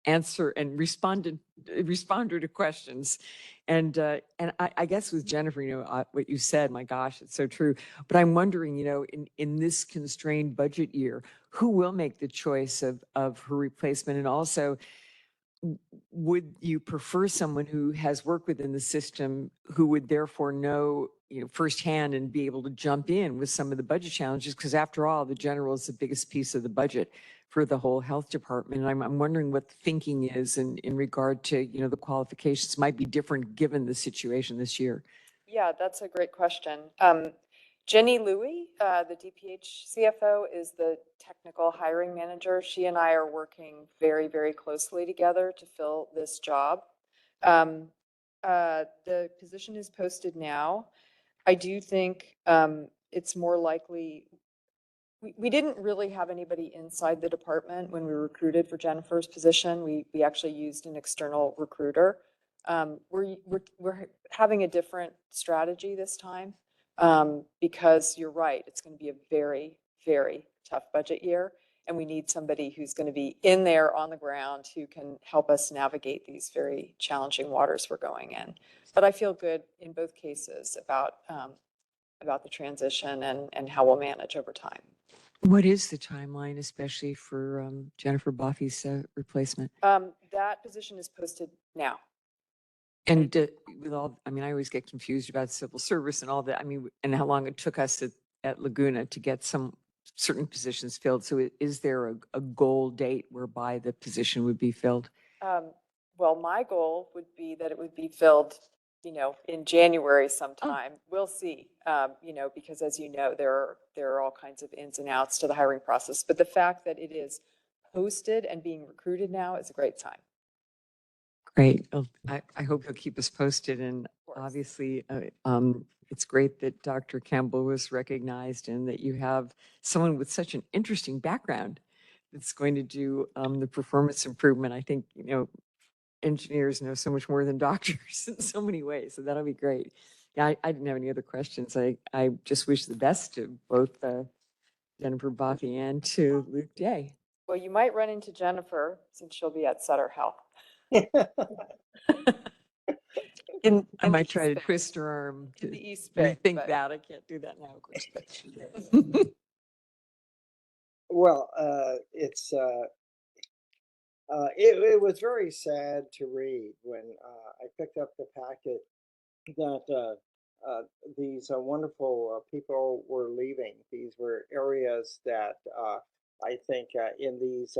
answer and responder to questions. And I guess with Jennifer, what you said, my gosh, it's so true. But I'm wondering, in this constrained budget year, who will make the choice of her replacement? And also, would you prefer someone who has worked within the system, who would therefore know, firsthand and be able to jump in with some of the budget challenges? Because after all, the general is the biggest piece of the budget for the whole health department. And I'm wondering what the thinking is in regard to, the qualifications might be different given the situation this year. Yeah, that's a great question. Jenny Louie, the DPH CFO, is the technical hiring manager. She and I are working very, very closely together to fill this job. The position is posted now. I do think it's more likely. We didn't really have anybody inside the department when we recruited for Jennifer's position. We actually used an external recruiter. We're having a different strategy this time because you're right, it's going to be a very, very tough budget year, and we need somebody who's going to be in there on the ground who can help us navigate these very challenging waters we're going in. But I feel good in both cases about the transition and how we'll manage over time. What is the timeline, especially for Jennifer Buffy's replacement? That position is posted now. And with all, I always get confused about civil service and all that. And how long it took us at Laguna to get some certain positions filled. So is there a goal date whereby the position would be filled? Well, my goal would be that it would be filled, in January sometime. We'll see, because as you know, there are all kinds of ins and outs to the hiring process. But the fact that it is posted and being recruited now is a great sign. Great. Well, I hope you'll keep us posted. And obviously, it's great that Dr. Campbell was recognized and that you have someone with such an interesting background that's going to do the performance improvement. I think, engineers know so much more than doctors in so many ways. So that'll be great. Yeah, I didn't have any other questions. I just wish the best to both Jennifer Buffy and to Luke Day. Well, you might run into Jennifer since she'll be at Sutter Health. I might try to twist her arm to the East Bay, rethink that. I can't do that now, of course. Well, it was very sad to read when I picked up the packet that these wonderful people were leaving. These were areas that I think in these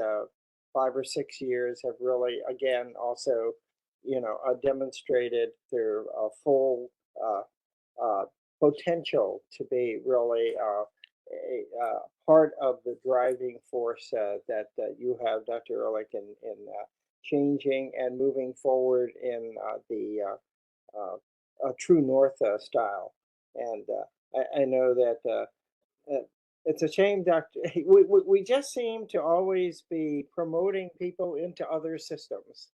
5 or 6 years have really, again, also, demonstrated their full potential to be really a part of the driving force that you have, Dr. Ehrlich, in changing and moving forward in a true North style. And I know that it's a shame, Doctor. We just seem to always be promoting people into other systems.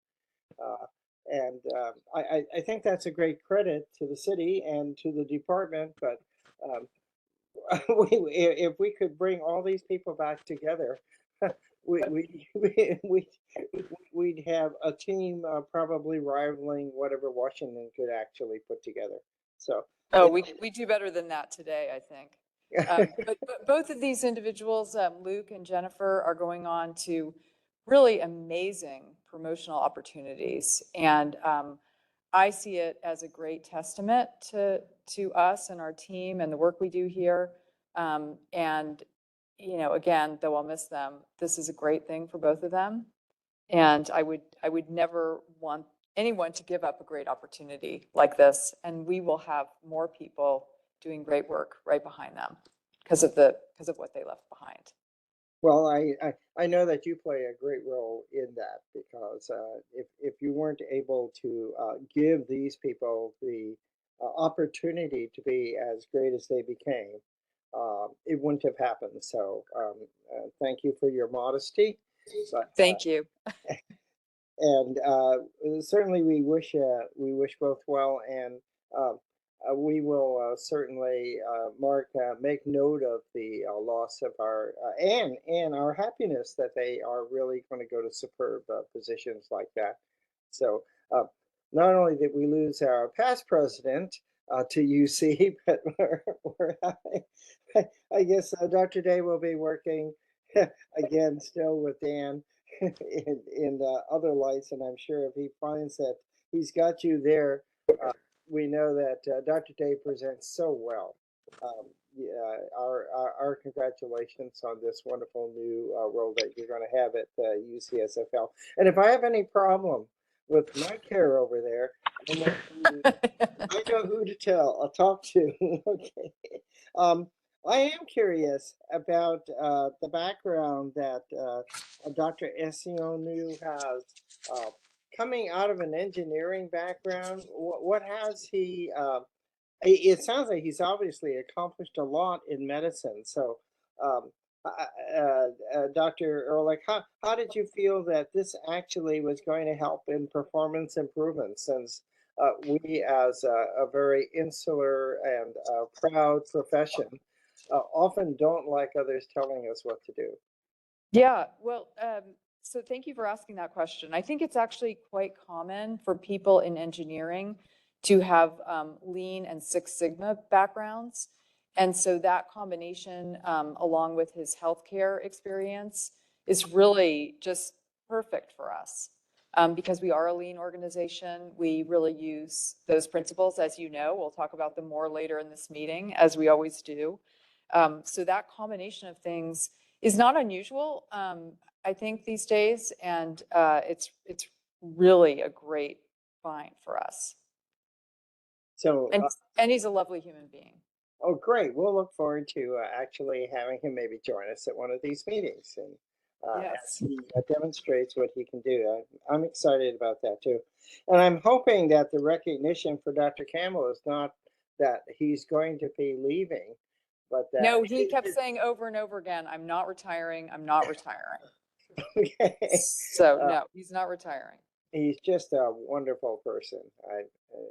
And I think that's a great credit to the city and to the department. But if we could bring all these people back together, we'd have a team probably rivaling whatever Washington could actually put together. So. Oh, we do better than that today, I think. But both of these individuals, Luke and Jennifer, are going on to really amazing promotional opportunities. And I see it as a great testament to us and our team and the work we do here. And, again, though I'll miss them, this is a great thing for both of them. And I would never want anyone to give up a great opportunity like this. And we will have more people doing great work right behind them because of what they left behind. Well, I know that you play a great role in that because if you weren't able to give these people the opportunity to be as great as they became, it wouldn't have happened. So thank you for your modesty. But Thank you. and certainly we wish both well, and we will certainly make note of the loss of our and our happiness that they are really going to go to superb positions like that. So not only did we lose our past president to UC, but we're having, I guess Dr. Day will be working again still with Dan in other lights, and I'm sure if he finds that he's got you there, we know that Dr. Day presents so well. Yeah, our congratulations on this wonderful new role that you're going to have at UCSFL. And if I have any problem with my care over there, I know who to tell. I'll talk to. Okay. I am curious about the background that Dr. Esionu has. Coming out of an engineering background, what has he? It sounds like he's obviously accomplished a lot in medicine. So, Dr. Ehrlich, how did you feel that this actually was going to help in performance improvement, since we, as a very insular and proud profession, often don't like others telling us what to do? Yeah, well, so thank you for asking that question. I think it's actually quite common for people in engineering to have Lean and Six Sigma backgrounds. And so that combination, along with his healthcare experience, is really just perfect for us. Because we are a lean organization, we really use those principles, as you know. We'll talk about them more later in this meeting, as we always do. So that combination of things is not unusual, I think, these days, and it's really a great find for us. So, And he's a lovely human being. oh, great. We'll look forward to actually having him maybe join us at one of these meetings, and Yes. as he demonstrates what he can do. I'm excited about that too. And I'm hoping that the recognition for Dr. Campbell is not that he's going to be leaving, but that. No, he kept saying over and over again, I'm not retiring, I'm not retiring. Okay. So no, he's not retiring. He's just a wonderful person.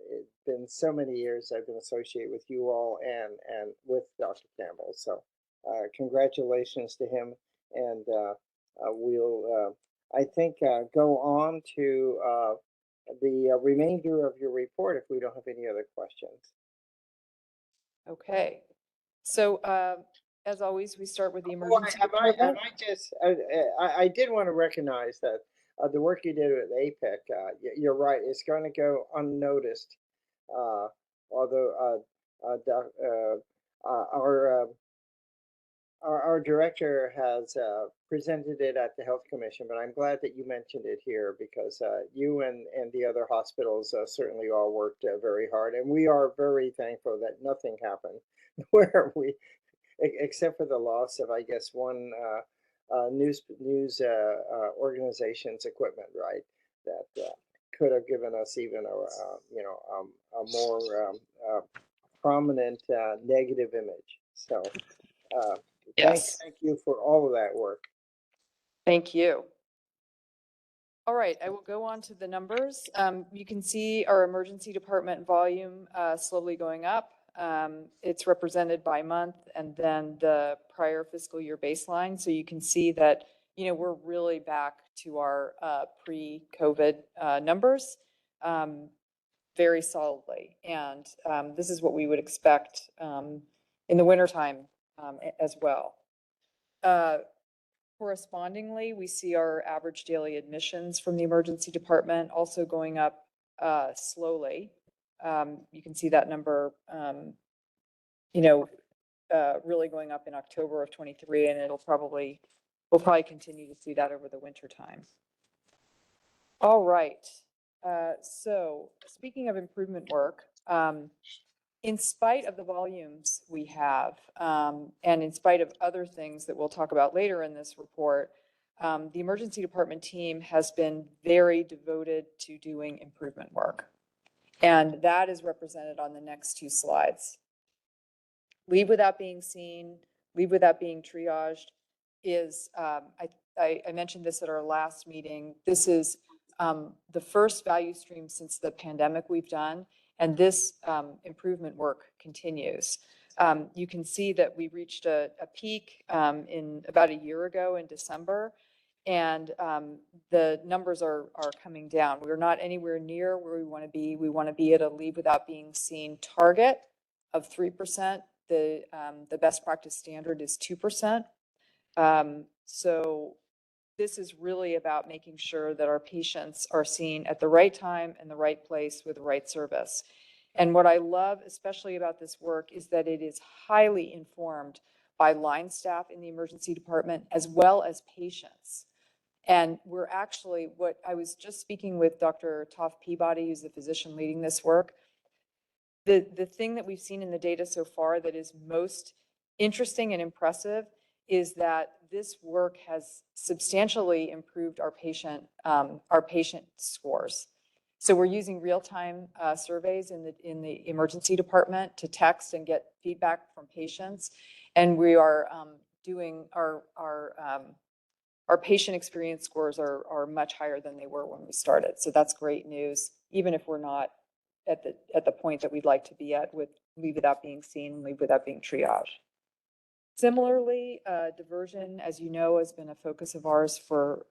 It's been so many years I've been associated with you all and with Dr. Campbell. So congratulations to him. And we'll, I think, go on to the remainder of your report if we don't have any other questions. Okay. So as always, we start with the Oh, emergency department. I did want to recognize that the work you did with APEC, you're right, it's going to go unnoticed. Although our director has presented it at the Health Commission, but I'm glad that you mentioned it here because you and the other hospitals certainly all worked very hard, and we are very thankful that nothing happened where we, except for the loss of, I guess, one news organization's equipment, right? That could have given us even a more prominent negative image. So Yes. thank you for all of that work. Thank you. All right, I will go on to the numbers. You can see our emergency department volume slowly going up. It's represented by month and then the prior fiscal year baseline. So you can see that, we're really back to our pre-COVID numbers very solidly. And this is what we would expect in the wintertime as well. Correspondingly, we see our average daily admissions from the emergency department also going up slowly. You can see that number, really going up in October of 23, and we'll probably continue to see that over the winter time. All right. So speaking of improvement work, in spite of the volumes we have, and in spite of other things that we'll talk about later in this report, the emergency department team has been very devoted to doing improvement work. And that is represented on the next two slides. Leave without being seen, leave without being triaged is, I mentioned this at our last meeting. This is the first value stream since the pandemic we've done, and this improvement work continues. You can see that we reached a peak in about a year ago in December, and the numbers are coming down. We're not anywhere near where we want to be. We want to be at a leave without being seen target of 3%. The best practice standard is 2%. So this is really about making sure that our patients are seen at the right time and the right place with the right service. And what I love especially about this work is that it is highly informed by line staff in the emergency department as well as patients. And we're actually, what I was just speaking with Dr. Toff Peabody, who's the physician leading this work. The thing that we've seen in the data so far that is most interesting and impressive is that this work has substantially improved our patient scores. So we're using real-time surveys in the emergency department to text and get feedback from patients, and we are doing our patient experience scores are much higher than they were when we started. So that's great news, even if we're not at the point that we'd like to be at with leave without being seen, leave without being triaged. Similarly, diversion, as you know, has been a focus of ours for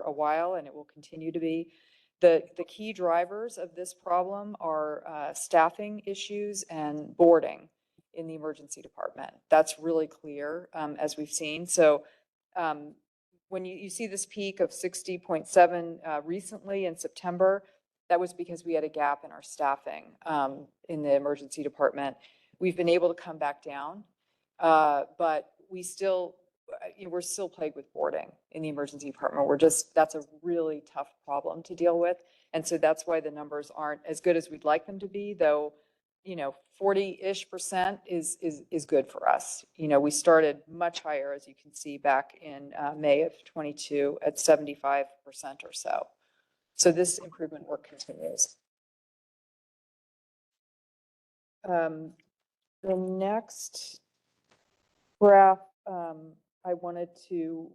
a while, and it will continue to be. The key drivers of this problem are staffing issues and boarding in the emergency department. That's really clear, as we've seen. So when you see this peak of 60.7 recently in September, that was because we had a gap in our staffing in the emergency department. We've been able to come back down, but we're still plagued with boarding in the emergency department. That's a really tough problem to deal with. And so that's why the numbers aren't as good as we'd like them to be, though, 40-ish% is good for us. We started much higher, as you can see, back in May of 22 at 75% or so. So this improvement work continues. The next graph, I wanted to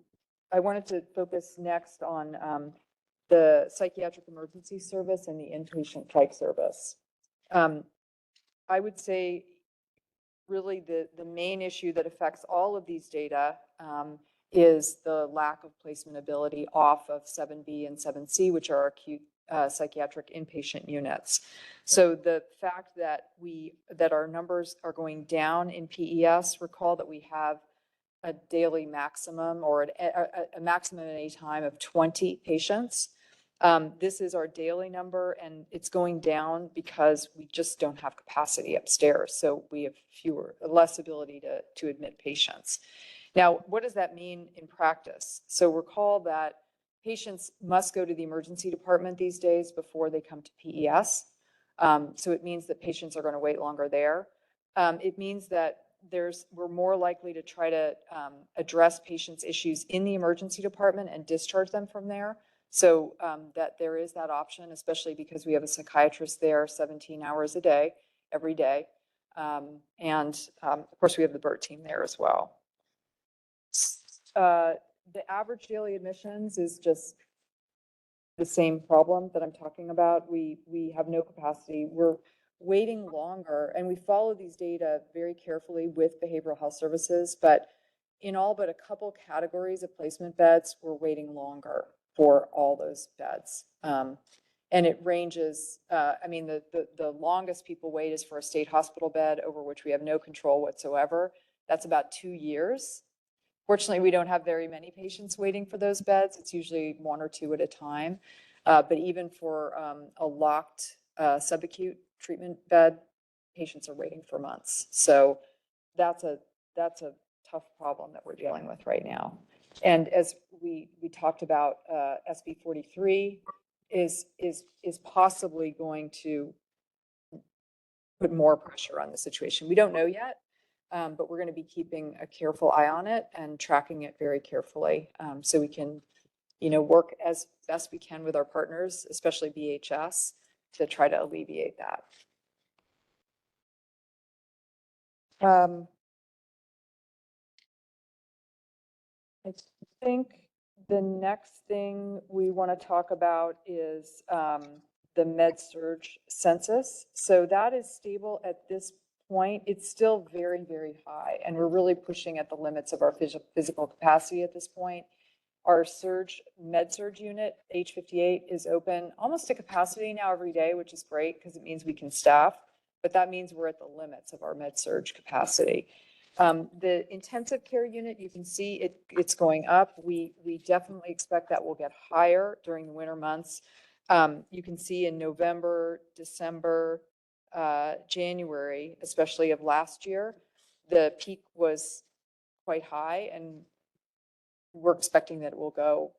focus next on the psychiatric emergency service and the inpatient psych service. I would say really the main issue that affects all of these data is the lack of placement ability off of 7B and 7C, which are acute psychiatric inpatient units. So the fact that our numbers are going down in PES, recall that we have a daily maximum or a maximum at any time of 20 patients. This is our daily number, and it's going down because we just don't have capacity upstairs. So we have less ability to admit patients. Now, what does that mean in practice? So recall that patients must go to the emergency department these days before they come to PES. So it means that patients are going to wait longer there. It means that we're more likely to try to address patients' issues in the emergency department and discharge them from there. So that there is that option, especially because we have a psychiatrist there 17 hours a day, every day. And of course, we have the BERT team there as well. The average daily admissions is just the same problem that I'm talking about. We have no capacity. We're waiting longer, and we follow these data very carefully with behavioral health services, but in all but a couple categories of placement beds, we're waiting longer for all those beds. And it ranges, the longest people wait is for a state hospital bed over which we have no control whatsoever. That's about 2 years. Fortunately, we don't have very many patients waiting for those beds. It's usually 1 or 2 at a time. But even for a locked subacute treatment bed, patients are waiting for months. So that's a tough problem that we're dealing with right now. And as we talked about, SB 43 is possibly going to put more pressure on the situation. We don't know yet, but we're going to be keeping a careful eye on it and tracking it very carefully, so we can, work as best we can with our partners, especially BHS, to try to alleviate that. I think the next thing we want to talk about is the med-surg census. So that is stable at this point. It's still very, very high, and we're really pushing at the limits of our physical capacity at this point. Our med-surg unit, H58, is open almost to capacity now every day, which is great because it means we can staff, but that means we're at the limits of our med-surg capacity. The intensive care unit, you can see it's going up. We definitely expect that will get higher during the winter months. You can see in November, December, January, especially of last year, the peak was quite high, and we're expecting that it will go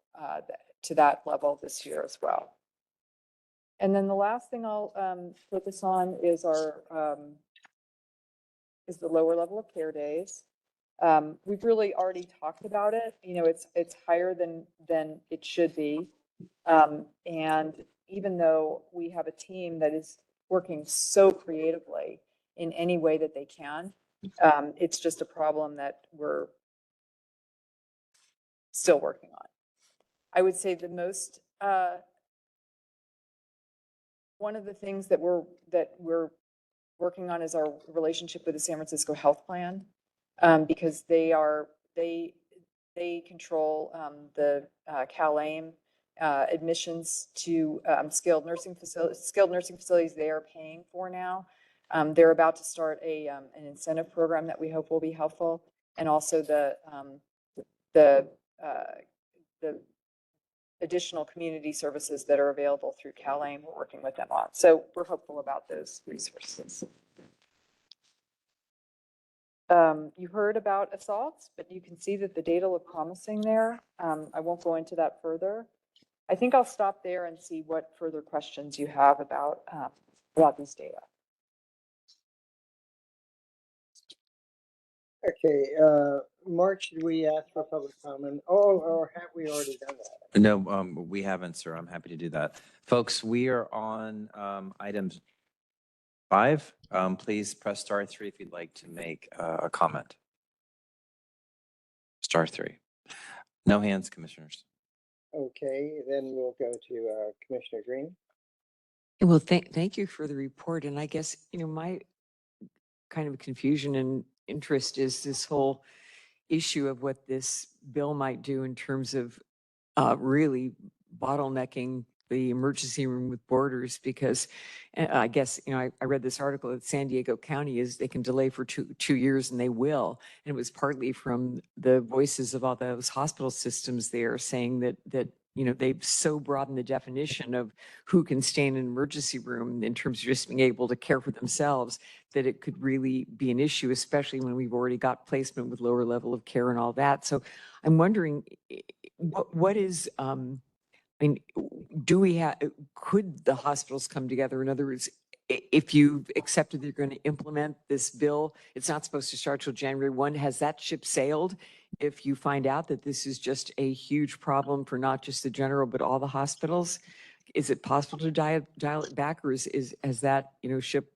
to that level this year as well. And then the last thing I'll focus on is the lower level of care days. We've really already talked about it. It's higher than it should be. And even though we have a team that is working so creatively in any way that they can, it's just a problem that we're still working on. I would say the most, one of the things that we're working on is our relationship with the San Francisco Health Plan, because they control the CalAIM admissions to skilled nursing facilities they are paying for now. They're about to start an incentive program that we hope will be helpful, and also the additional community services that are available through CalAIM. We're working with them on. So we're hopeful about those resources. You heard about assaults, but you can see that the data look promising there. I won't go into that further. I think I'll stop there and see what further questions you have about these data. Okay, Mark, should we ask for public comment? Oh, or have we already done that? No, we haven't, sir. I'm happy to do that. Folks, we are on item 5. Please press *3 if you'd like to make a comment. *3. No hands, commissioners. Okay, then we'll go to Commissioner Green. Well, thank you for the report. And I guess, my kind of confusion and interest is this whole issue of what this bill might do in terms of really bottlenecking the emergency room with borders, because I guess, I read this article that San Diego County they can delay for two years, and they will. And it was partly from the voices of all those hospital systems there saying that they've so broadened the definition of who can stay in an emergency room in terms of just being able to care for themselves, that it could really be an issue, especially when we've already got placement with lower level of care and all that. So I'm wondering, what is, could the hospitals come together? In other words, if you've accepted they're going to implement this bill, it's not supposed to start till January 1. Has that ship sailed? If you find out that this is just a huge problem for not just the general, but all the hospitals, is it possible to dial it back, or has that, ship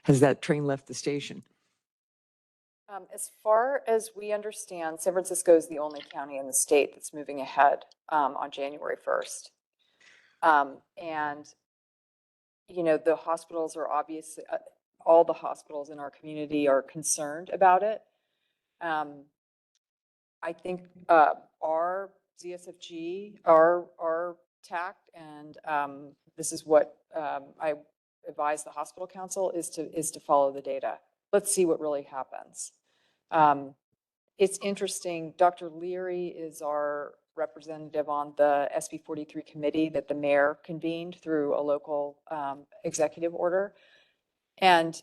has that train left the station? As far as we understand, San Francisco is the only county in the state that's moving ahead on January 1st. And, the hospitals are obviously, all the hospitals in our community are concerned about it. I think our ZSFG, our TACT, and this is what I advise the hospital council is to follow the data. Let's see what really happens. It's interesting. Dr. Leary is our representative on the SB 43 committee that the mayor convened through a local executive order. And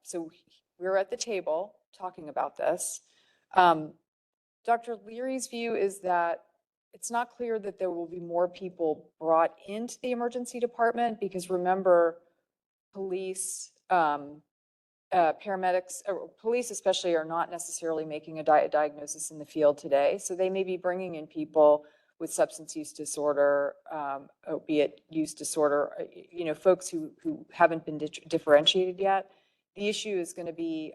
so we're at the table talking about this. Dr. Leary's view is that it's not clear that there will be more people brought into the emergency department, because remember, police, paramedics, or police especially, are not necessarily making a diagnosis in the field today. So they may be bringing in people with substance use disorder, opiate use disorder, folks who haven't been differentiated yet. The issue is going to be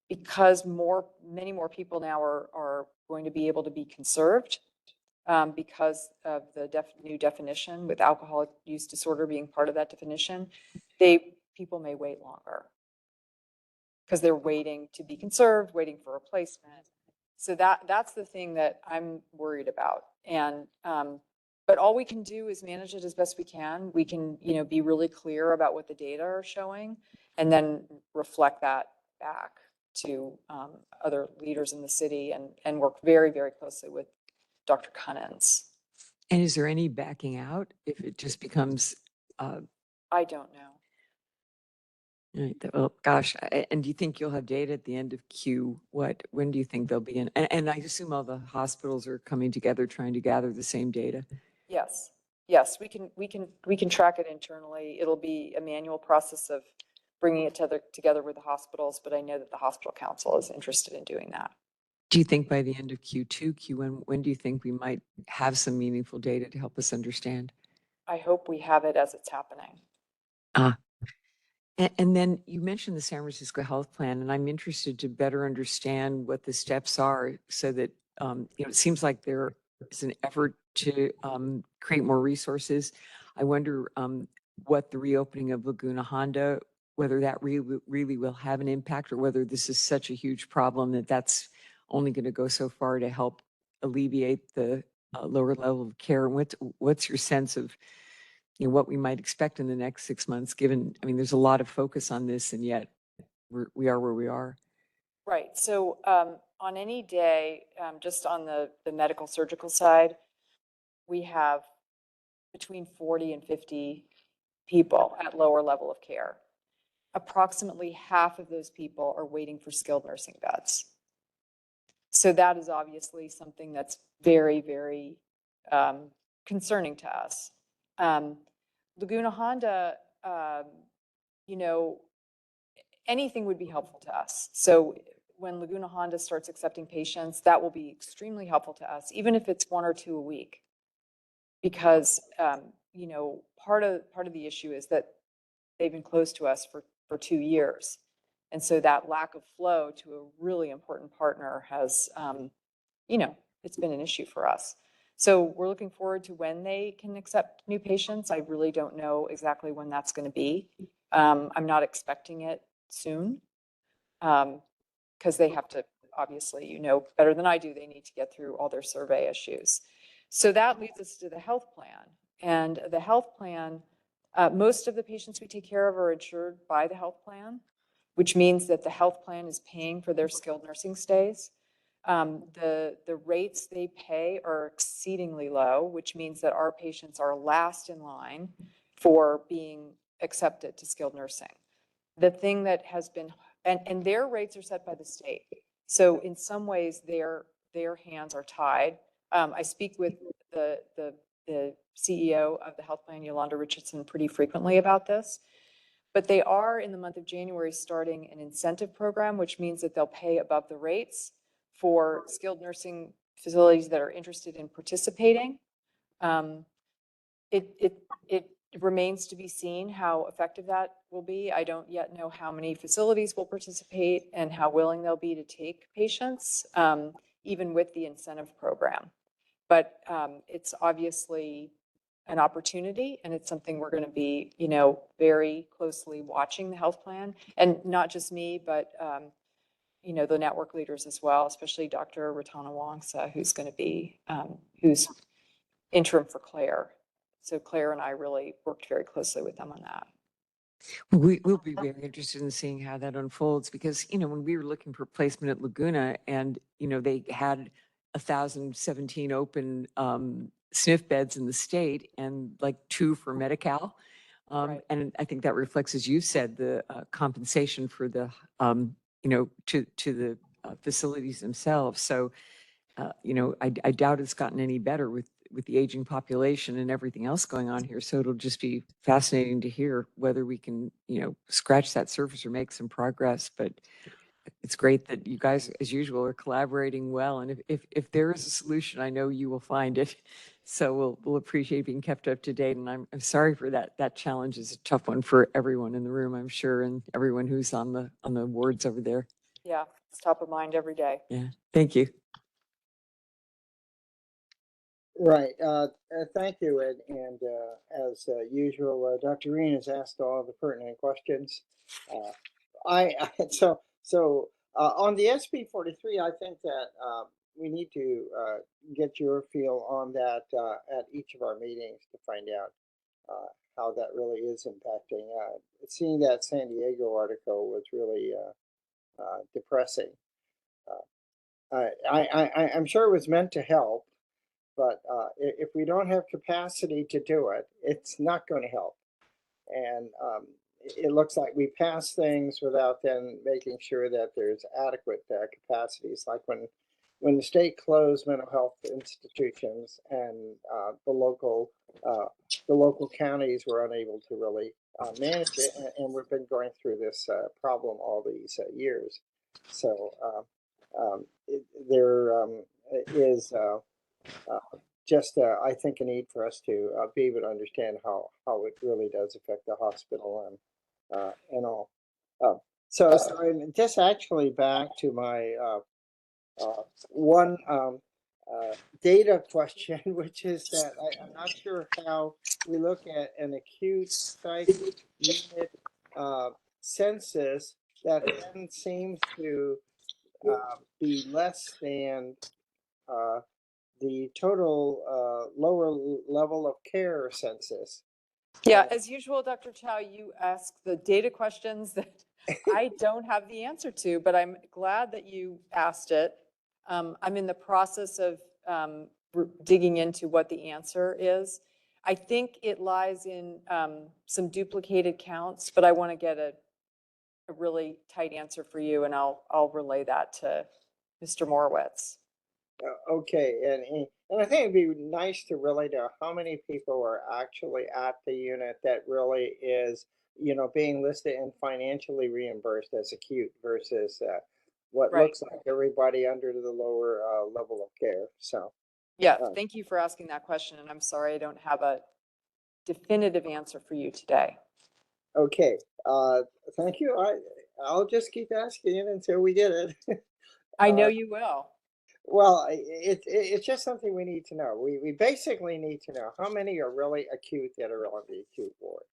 because many more people now are going to be able to be conserved because of the new definition, with alcohol use disorder being part of that definition. People may wait longer because they're waiting to be conserved, waiting for replacement. So that's the thing that I'm worried about. And but all we can do is manage it as best we can. We can, be really clear about what the data are showing, and then reflect that back to other leaders in the city, and work very, very closely with Dr. Cunnins. And is there any backing out if it just becomes, I don't know. oh gosh, and do you think you'll have data at the end of when do you think they'll be in? And I assume all the hospitals are coming together, trying to gather the same data. Yes, we can track it internally. It'll be a manual process of bringing it together with the hospitals, but I know that the hospital council is interested in doing that. Do you think by the end of Q2, Q1, when do you think we might have some meaningful data to help us understand? I hope we have it as it's happening. And then you mentioned the San Francisco Health Plan, and I'm interested to better understand what the steps are so that, it seems like there is an effort to create more resources. I wonder what the reopening of Laguna Honda, whether that really will have an impact, or whether this is such a huge problem that that's only going to go so far to help alleviate the lower level of care. And what's your sense of what we might expect in the next 6 months, given, there's a lot of focus on this, and yet we are where we are. Right. So on any day, just on the medical surgical side, we have between 40 and 50 people at lower level of care. Approximately half of those people are waiting for skilled nursing beds. So that is obviously something that's very, very concerning to us. Laguna Honda, anything would be helpful to us. So when Laguna Honda starts accepting patients, that will be extremely helpful to us, even if it's 1 or 2 a week. Because, part of the issue is that they've been close to us for 2 years. And so that lack of flow to a really important partner has, it's been an issue for us. So we're looking forward to when they can accept new patients. I really don't know exactly when that's going to be. I'm not expecting it soon, because they have to, obviously, better than I do, they need to get through all their survey issues. So that leads us to the health plan. And the health plan, most of the patients we take care of are insured by the health plan, which means that the health plan is paying for their skilled nursing stays. The rates they pay are exceedingly low, which means that our patients are last in line for being accepted to skilled nursing. The thing that has been, and their rates are set by the state. So in some ways, their hands are tied. I speak with the CEO of the health plan, Yolanda Richardson, pretty frequently about this. But they are, in the month of January, starting an incentive program, which means that they'll pay above the rates for skilled nursing facilities that are interested in participating. It remains to be seen how effective that will be. I don't yet know how many facilities will participate and how willing they'll be to take patients, even with the incentive program. But it's obviously an opportunity, and it's something we're going to be, very closely watching the health plan, and not just me, but the network leaders as well, especially Dr. Ratana Wongsa, who's going to be, who's interim for Claire. So Claire and I really worked very closely with them on that. We'll be very interested in seeing how that unfolds, because, when we were looking for placement at Laguna, and, they had 1,017 open SNF beds in the state, and like 2 for Medi-Cal. Right. And I think that reflects, as you said, the compensation for the, to the facilities themselves. So, I doubt it's gotten any better with with the aging population and everything else going on here. So it'll just be fascinating to hear whether we can, scratch that surface or make some progress. But it's great that you guys, as usual, are collaborating well. And if there is a solution, I know you will find it. So we'll appreciate being kept up to date. And I'm sorry for that. That challenge is a tough one for everyone in the room, I'm sure, and everyone who's on the wards over there. Yeah, it's top of mind every day. Yeah, thank you. Right. Thank you. And as usual, Dr. Reen has asked all the pertinent questions. On the SB 43, I think that we need to get your feel on that at each of our meetings to find out how that really is impacting. Seeing that San Diego article was really depressing. I'm sure it was meant to help, but if we don't have capacity to do it, it's not going to help. And it looks like we pass things without then making sure that there's adequate capacities. Like when the state closed mental health institutions and the local counties were unable to really manage it, and we've been going through this problem all these years. So there is just, I think, a need for us to be able to understand how it really does affect the hospital and all. So and just actually back to my one data question, which is that I'm not sure how we look at an acute psych unit census that then seems to be less than the total lower level of care census. Yeah, as usual, Dr. Chow, you ask the data questions that I don't have the answer to, but I'm glad that you asked it. I'm in the process of digging into what the answer is. I think it lies in some duplicated counts, but I want to get a really tight answer for you, and I'll relay that to Mr. Morowitz. Okay, and I think it'd be nice to really know how many people are actually at the unit that really is, being listed and financially reimbursed as acute versus what Right. looks like everybody under the lower level of care. So, Yeah, thank you for asking that question, and I'm sorry I don't have a definitive answer for you today. okay, thank you. I'll just keep asking it until we get it. I know you will. Well, it's just something we need to know. We basically need to know how many are really acute that are on the acute ward.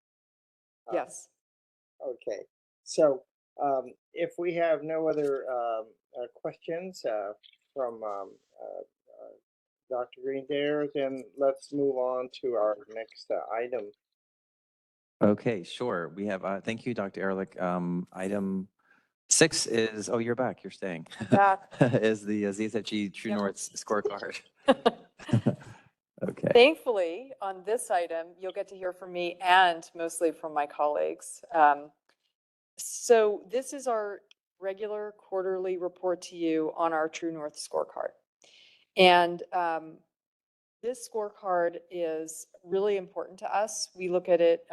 Yes. Okay, so if we have no other questions from Dr. Green there, then let's move on to our next item. Okay, sure. We have, thank you, Dr. Ehrlich. Item 6 is, oh, you're back, you're staying. Back. Is the ZSFG True Yeah. North scorecard. Okay. Thankfully, on this item, you'll get to hear from me and mostly from my colleagues. So this is our regular quarterly report to you on our True North scorecard. And this scorecard is really important to us. We look at it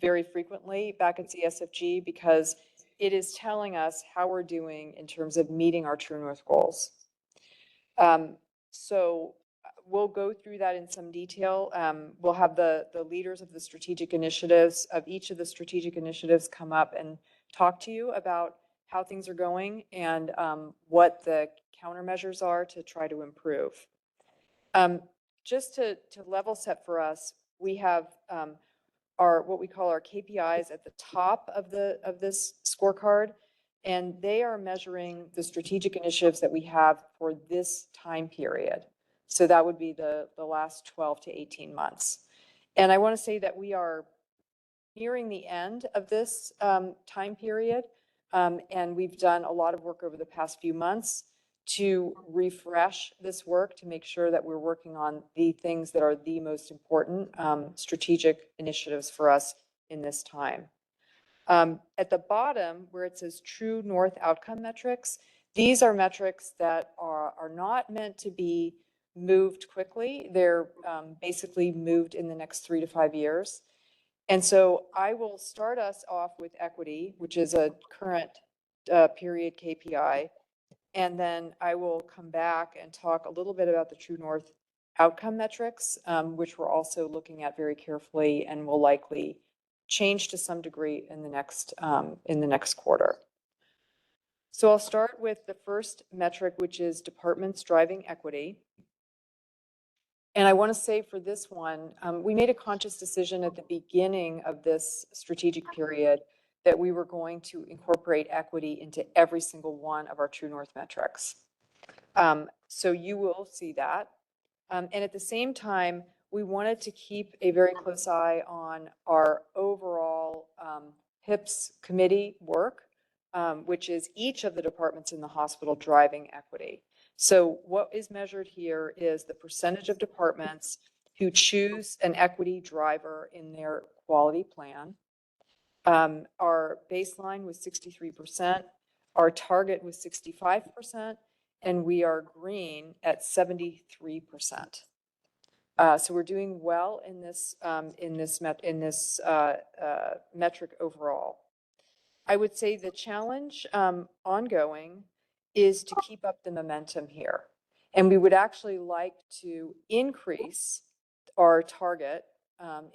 very frequently back at ZSFG because it is telling us how we're doing in terms of meeting our True North goals. So we'll go through that in some detail. We'll have the leaders of the strategic initiatives, of each of the strategic initiatives, come up and talk to you about how things are going and what the countermeasures are to try to improve. Just to level set for us, we have our what we call our KPIs at the top of this scorecard, and they are measuring the strategic initiatives that we have for this time period. So that would be the last 12 to 18 months. And I want to say that we are nearing the end of this time period, and we've done a lot of work over the past few months to refresh this work to make sure that we're working on the things that are the most important strategic initiatives for us in this time. At the bottom, where it says True North outcome metrics, these are metrics that are not meant to be moved quickly. They're basically moved in the next 3 to 5 years. And so I will start us off with equity, which is a current period KPI. And then I will come back and talk a little bit about the True North outcome metrics, which we're also looking at very carefully and will likely change to some degree in the next quarter. So I'll start with the first metric, which is departments driving equity. And I want to say for this one, we made a conscious decision at the beginning of this strategic period that we were going to incorporate equity into every single one of our True North metrics. So you will see that. And at the same time, we wanted to keep a very close eye on our overall HIPS committee work, which is each of the departments in the hospital driving equity. So what is measured here is the percentage of departments who choose an equity driver in their quality plan. Our baseline was 63%, our target was 65%, and we are green at 73%. So we're doing well in this metric overall. I would say the challenge ongoing is to keep up the momentum here. And we would actually like to increase our target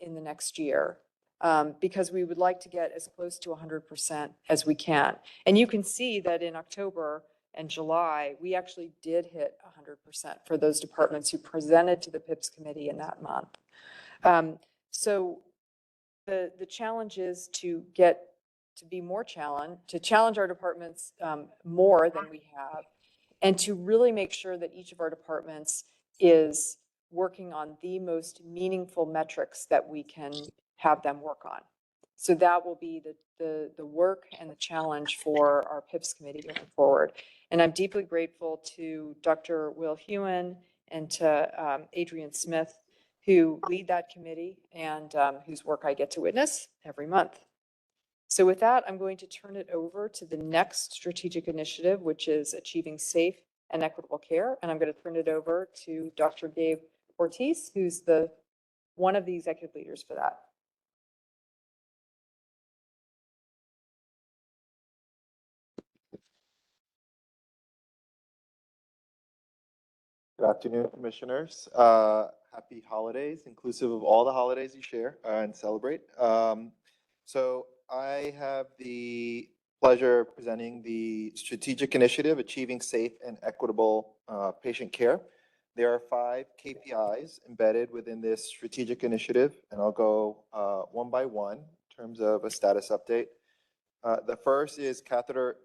in the next year because we would like to get as close to 100% as we can. And you can see that in October and July, we actually did hit 100% for those departments who presented to the PIPS committee in that month. So the challenge is to challenge our departments more than we have, and to really make sure that each of our departments is working on the most meaningful metrics that we can have them work on. So that will be the work and the challenge for our PIPS committee going forward. And I'm deeply grateful to Dr. Will Hewen and to Adrian Smith, who lead that committee and whose work I get to witness every month. So with that, I'm going to turn it over to the next strategic initiative, which is achieving safe and equitable care. And I'm going to turn it over to Dr. Gabe Ortiz, who's one of the executive leaders for that. Good afternoon, commissioners. Happy holidays, inclusive of all the holidays you share and celebrate. So I have the pleasure of presenting the strategic initiative, Achieving Safe and Equitable Patient Care. There are 5 KPIs embedded within this strategic initiative, and I'll go one by one in terms of a status update. The first is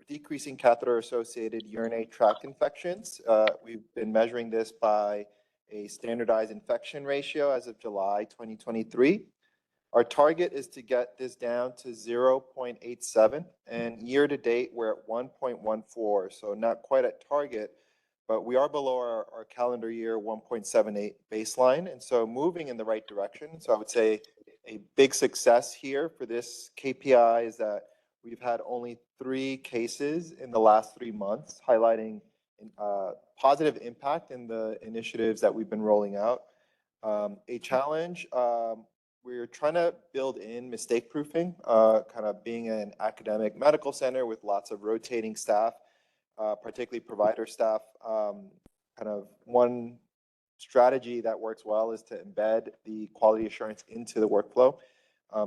decreasing catheter-associated urinary tract infections. We've been measuring this by a standardized infection ratio as of July 2023. Our target is to get this down to 0.87, and year to date, we're at 1.14, so not quite at target, but we are below our calendar year 1.78 baseline, and so moving in the right direction. So I would say a big success here for this KPI is that we've had only 3 cases in the last 3 months, highlighting positive impact in the initiatives that we've been rolling out. A challenge, we're trying to build in mistake proofing, kind of being an academic medical center with lots of rotating staff, particularly provider staff. Kind of one strategy that works well is to embed the quality assurance into the workflow.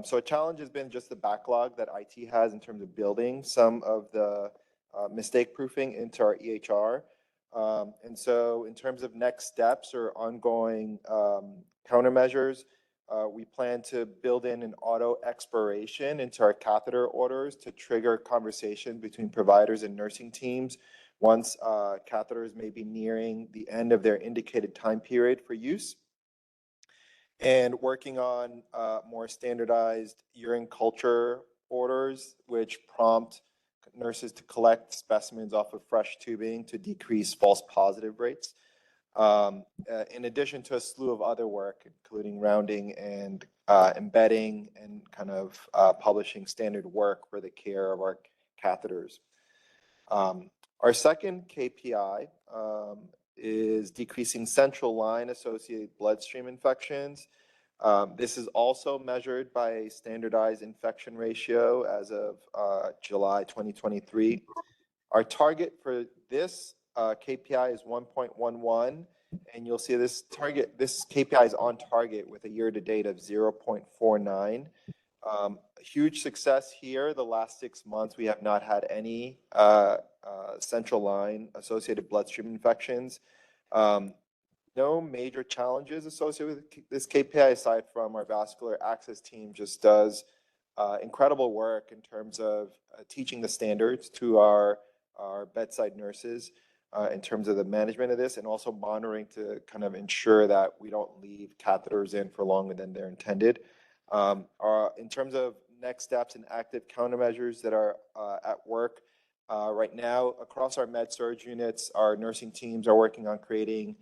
So a challenge has been just the backlog that IT has in terms of building some of the mistake proofing into our EHR. And so in terms of next steps or ongoing countermeasures, we plan to build in an auto expiration into our catheter orders to trigger conversation between providers and nursing teams once catheters may be nearing the end of their indicated time period for use. And working on more standardized urine culture orders, which prompt nurses to collect specimens off of fresh tubing to decrease false positive rates. In addition to a slew of other work, including rounding and embedding and kind of publishing standard work for the care of our catheters. Our second KPI is decreasing central line associated bloodstream infections. This is also measured by a standardized infection ratio as of July 2023. Our target for this KPI is 1.11, and you'll see this KPI is on target with a year-to-date of 0.49. Huge success here. The last 6 months, we have not had any central line associated bloodstream infections. No major challenges associated with this KPI aside from our vascular access team just does incredible work in terms of teaching the standards to our bedside nurses in terms of the management of this, and also monitoring to kind of ensure that we don't leave catheters in for longer than they're intended. In terms of next steps and active countermeasures that are at work right now across our med-surg units, our nursing teams are working on creating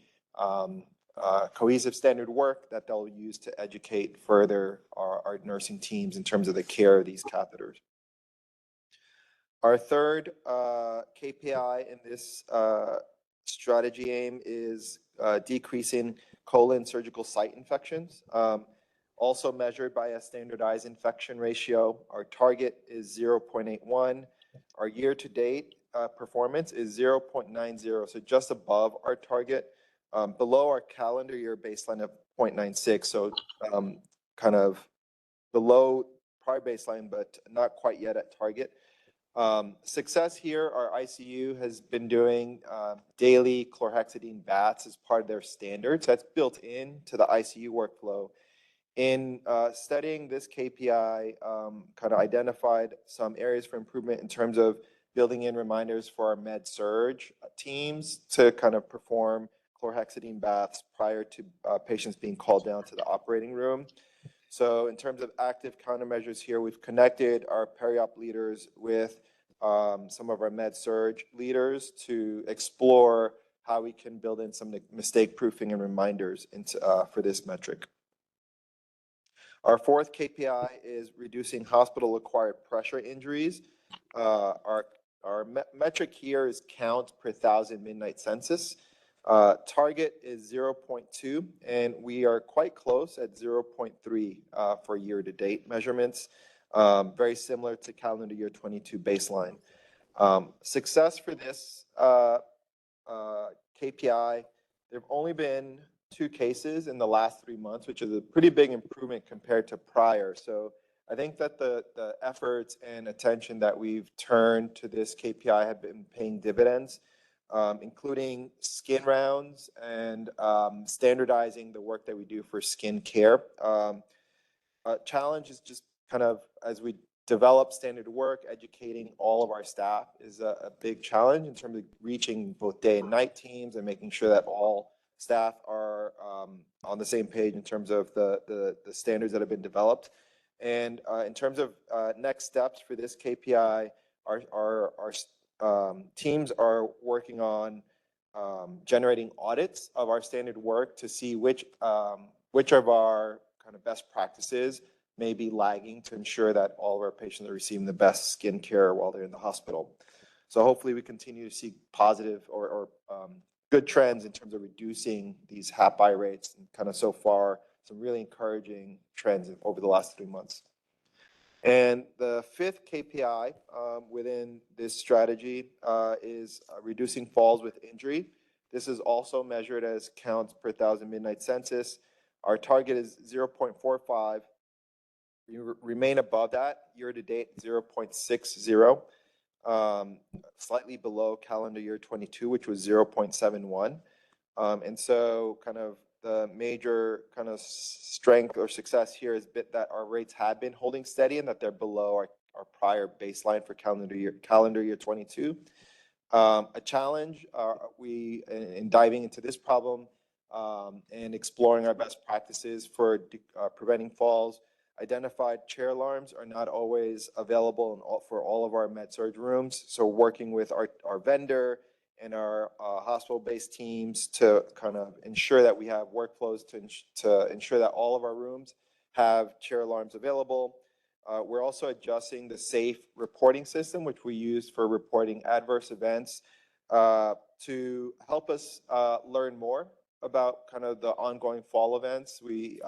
cohesive standard work that they'll use to educate further our nursing teams in terms of the care of these catheters. Our third KPI in this strategy aim is decreasing colon surgical site infections, also measured by a standardized infection ratio. Our target is 0.81. Our year-to-date performance is 0.90, so just above our target, below our calendar year baseline of 0.96, so kind of below prior baseline, but not quite yet at target. Success here, our ICU has been doing daily chlorhexidine baths as part of their standards. That's built into the ICU workflow. In studying this KPI, kind of identified some areas for improvement in terms of building in reminders for our med-surg teams to kind of perform chlorhexidine baths prior to patients being called down to the operating room. So in terms of active countermeasures here, we've connected our peri-op leaders with some of our med-surg leaders to explore how we can build in some mistake proofing and reminders into, for this metric. Our fourth KPI is reducing hospital-acquired pressure injuries. Our metric here is count per 1,000 midnight census. Target is 0.2, and we are quite close at 0.3 for year-to-date measurements, very similar to calendar year 22 baseline. Success for this KPI, there have only been 2 cases in the last 3 months, which is a pretty big improvement compared to prior. So I think that the efforts and attention that we've turned to this KPI have been paying dividends, including skin rounds and standardizing the work that we do for skin care. Challenge is just kind of, as we develop standard work, educating all of our staff is a big challenge in terms of reaching both day and night teams and making sure that all staff are on the same page in terms of the standards that have been developed. And in terms of next steps for this KPI, our teams are working on generating audits of our standard work to see which of our kind of best practices may be lagging to ensure that all of our patients are receiving the best skin care while they're in the hospital. So hopefully we continue to see positive or good trends in terms of reducing these HAP-I rates, and kind of so far some really encouraging trends over the last 3 months. And the fifth KPI within this strategy is reducing falls with injury. This is also measured as counts per 1,000 midnight census. Our target is 0.45. We remain above that year-to-date, 0.60. Slightly below calendar year 22, which was 0.71. And so kind of the major kind of strength or success here is that our rates have been holding steady and that they're below our prior baseline for calendar year 22. A challenge in diving into this problem and exploring our best practices for preventing falls. Identified chair alarms are not always available for all of our med-surg rooms. So working with our vendor and our hospital-based teams to kind of ensure that we have workflows to ensure that all of our rooms have chair alarms available. We're also adjusting the SAFE reporting system, which we use for reporting adverse events. to help us learn more about kind of the ongoing fall events. We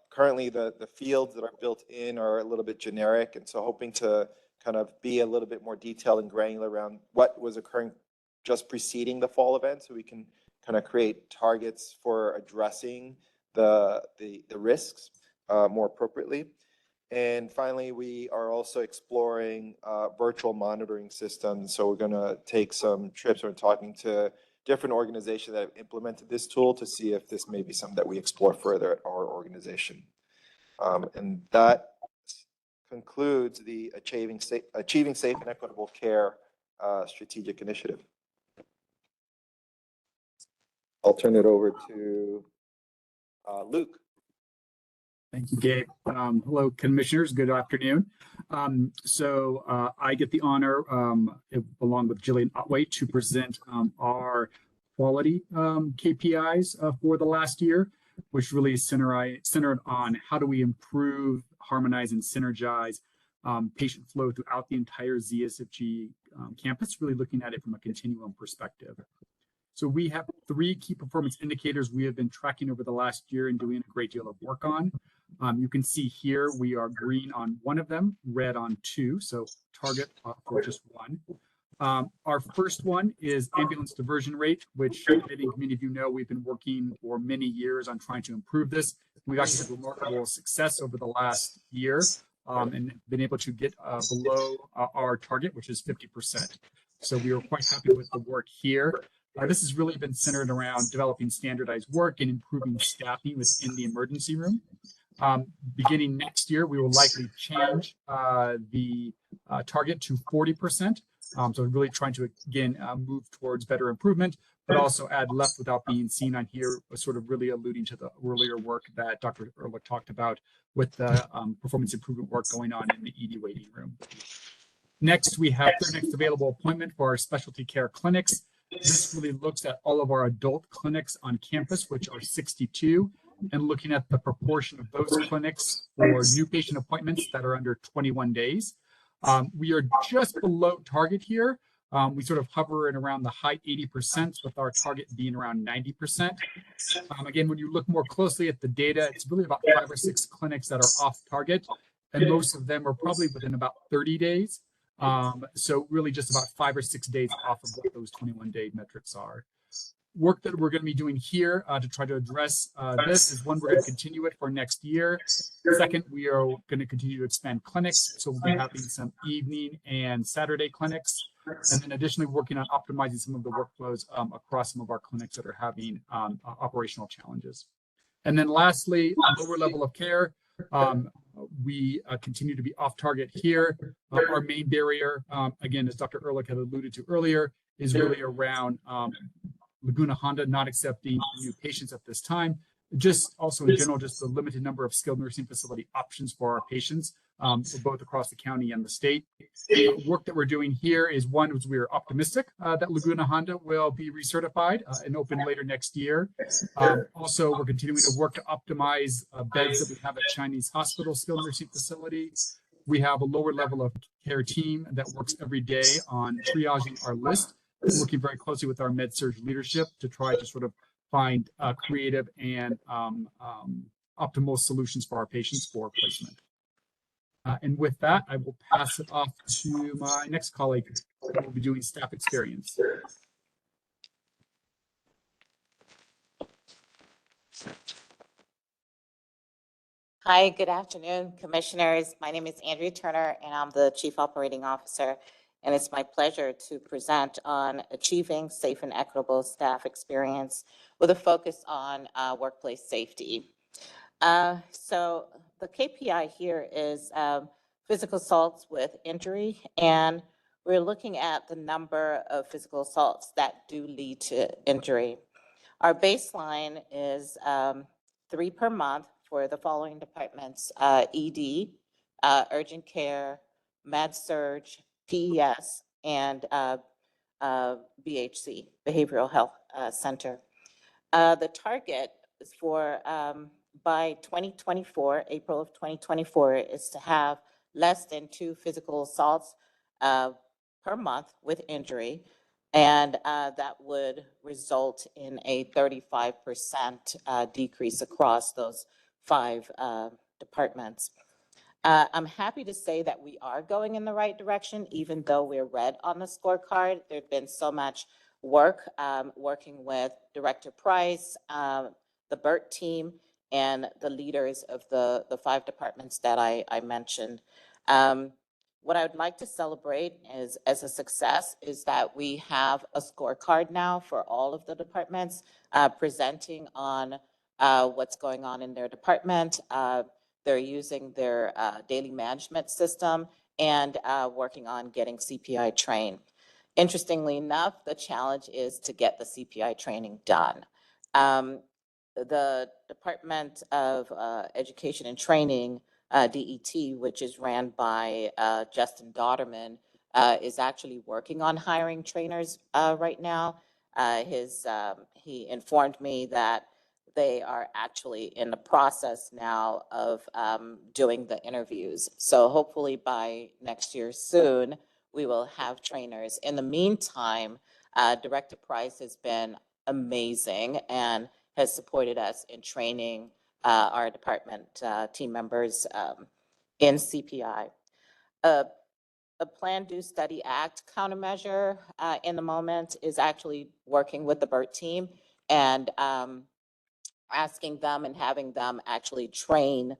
currently the fields that are built in are a little bit generic, and so hoping to kind of be a little bit more detailed and granular around what was occurring just preceding the fall event, so we can kind of create targets for addressing the risks more appropriately. And finally, we are also exploring virtual monitoring systems. So we're going to take some trips. We're talking to different organizations that have implemented this tool to see if this may be something that we explore further at our organization. And that concludes the Achieving Safe and Equitable Care strategic initiative. I'll turn it over to Luke. Thank you, Gabe. Hello, commissioners. Good afternoon. I get the honor, along with Jillian Otway, to present our quality KPIs for the last year, which really is centered on how do we improve, harmonize, and synergize patient flow throughout the entire ZSFG campus, really looking at it from a continuum perspective. So we have 3 key performance indicators we have been tracking over the last year and doing a great deal of work on. You can see here we are green on 1 of them, red on 2, so target for just 1. Our first one is ambulance diversion rate, which I think many of you know we've been working for many years on trying to improve this. We've actually had remarkable success over the last year and been able to get below our target, which is 50%. So we are quite happy with the work here. This has really been centered around developing standardized work and improving staffing within the emergency room. Beginning next year, we will likely change the target to 40%. So really trying to, again, move towards better improvement, but also add left without being seen on here, sort of really alluding to the earlier work that Dr. Ehrlich talked about with the performance improvement work going on in the ED waiting room. Next, we have the next available appointment for our specialty care clinics. This really looks at all of our adult clinics on campus, which are 62, and looking at the proportion of those clinics for new patient appointments that are under 21 days. We are just below target here. We sort of hover in around the high 80%, with our target being around 90%. Again, when you look more closely at the data, it's really about 5 or 6 clinics that are off target, and most of them are probably within about 30 days. So really just about 5 or 6 days off of what those 21-day metrics are. Work that we're going to be doing here to try to address this is, 1, we're going to continue it for next year. Second, we are going to continue to expand clinics. So we'll be having some evening and Saturday clinics. And then additionally working on optimizing some of the workflows across some of our clinics that are having operational challenges. And then lastly, lower level of care. We continue to be off target here. Our main barrier, again, as Dr. Ehrlich had alluded to earlier, is really around Laguna Honda not accepting new patients at this time. Just also in general, just the limited number of skilled nursing facility options for our patients, both across the county and the state. Work that we're doing here is, 1, we are optimistic that Laguna Honda will be recertified and open later next year. Also, we're continuing to work to optimize beds that we have at Chinese Hospital skilled nursing facility. We have a lower level of care team that works every day on triaging our list, working very closely with our med-surg leadership to try to sort of find creative and optimal solutions for our patients for placement. And with that, I will pass it off to my next colleague who will be doing staff experience. Hi, good afternoon, commissioners. My name is Andrea Turner, and I'm the Chief Operating Officer. And it's my pleasure to present on achieving safe and equitable staff experience with a focus on workplace safety. So the KPI here is physical assaults with injury, and we're looking at the number of physical assaults that do lead to injury. Our baseline is 3 per month for the following departments: ED, urgent care, med-surg, PES, and BHC, Behavioral Health Center. The target is for by 2024, April of 2024, is to have less than 2 physical assaults per month with injury. And that would result in a 35% decrease across those 5 departments. I'm happy to say that we are going in the right direction, even though we're red on the scorecard. There's been so much work working with Director Price, the BERT team, and the leaders of the 5 departments that I mentioned. What I would like to celebrate is, as a success, is that we have a scorecard now for all of the departments presenting on what's going on in their department. They're using their daily management system and working on getting CPI trained. Interestingly enough, the challenge is to get the CPI training done. The Department of Education and Training, DET, which is ran by Justin Dodderman, is actually working on hiring trainers right now. He informed me that they are actually in the process now of doing the interviews. So hopefully by next year soon, we will have trainers. In the meantime, Director Price has been amazing and has supported us in training our department team members in CPI. A Plan, Do, Study, Act countermeasure in the moment is actually working with the BERT team and asking them and having them actually train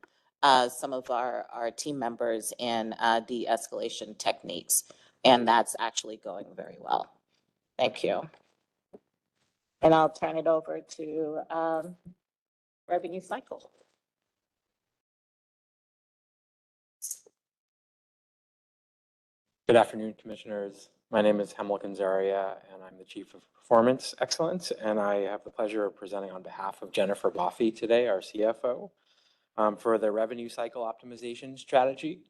some of our team members in de-escalation techniques. And that's actually going very well. Thank you. And I'll turn it over to revenue cycle. Good afternoon, Commissioners. My name is Hemel Kanzaria, and I'm the Chief of Performance Excellence, and I have the pleasure of presenting on behalf of Jennifer Boffey today, our CFO, for the revenue cycle optimization strategy.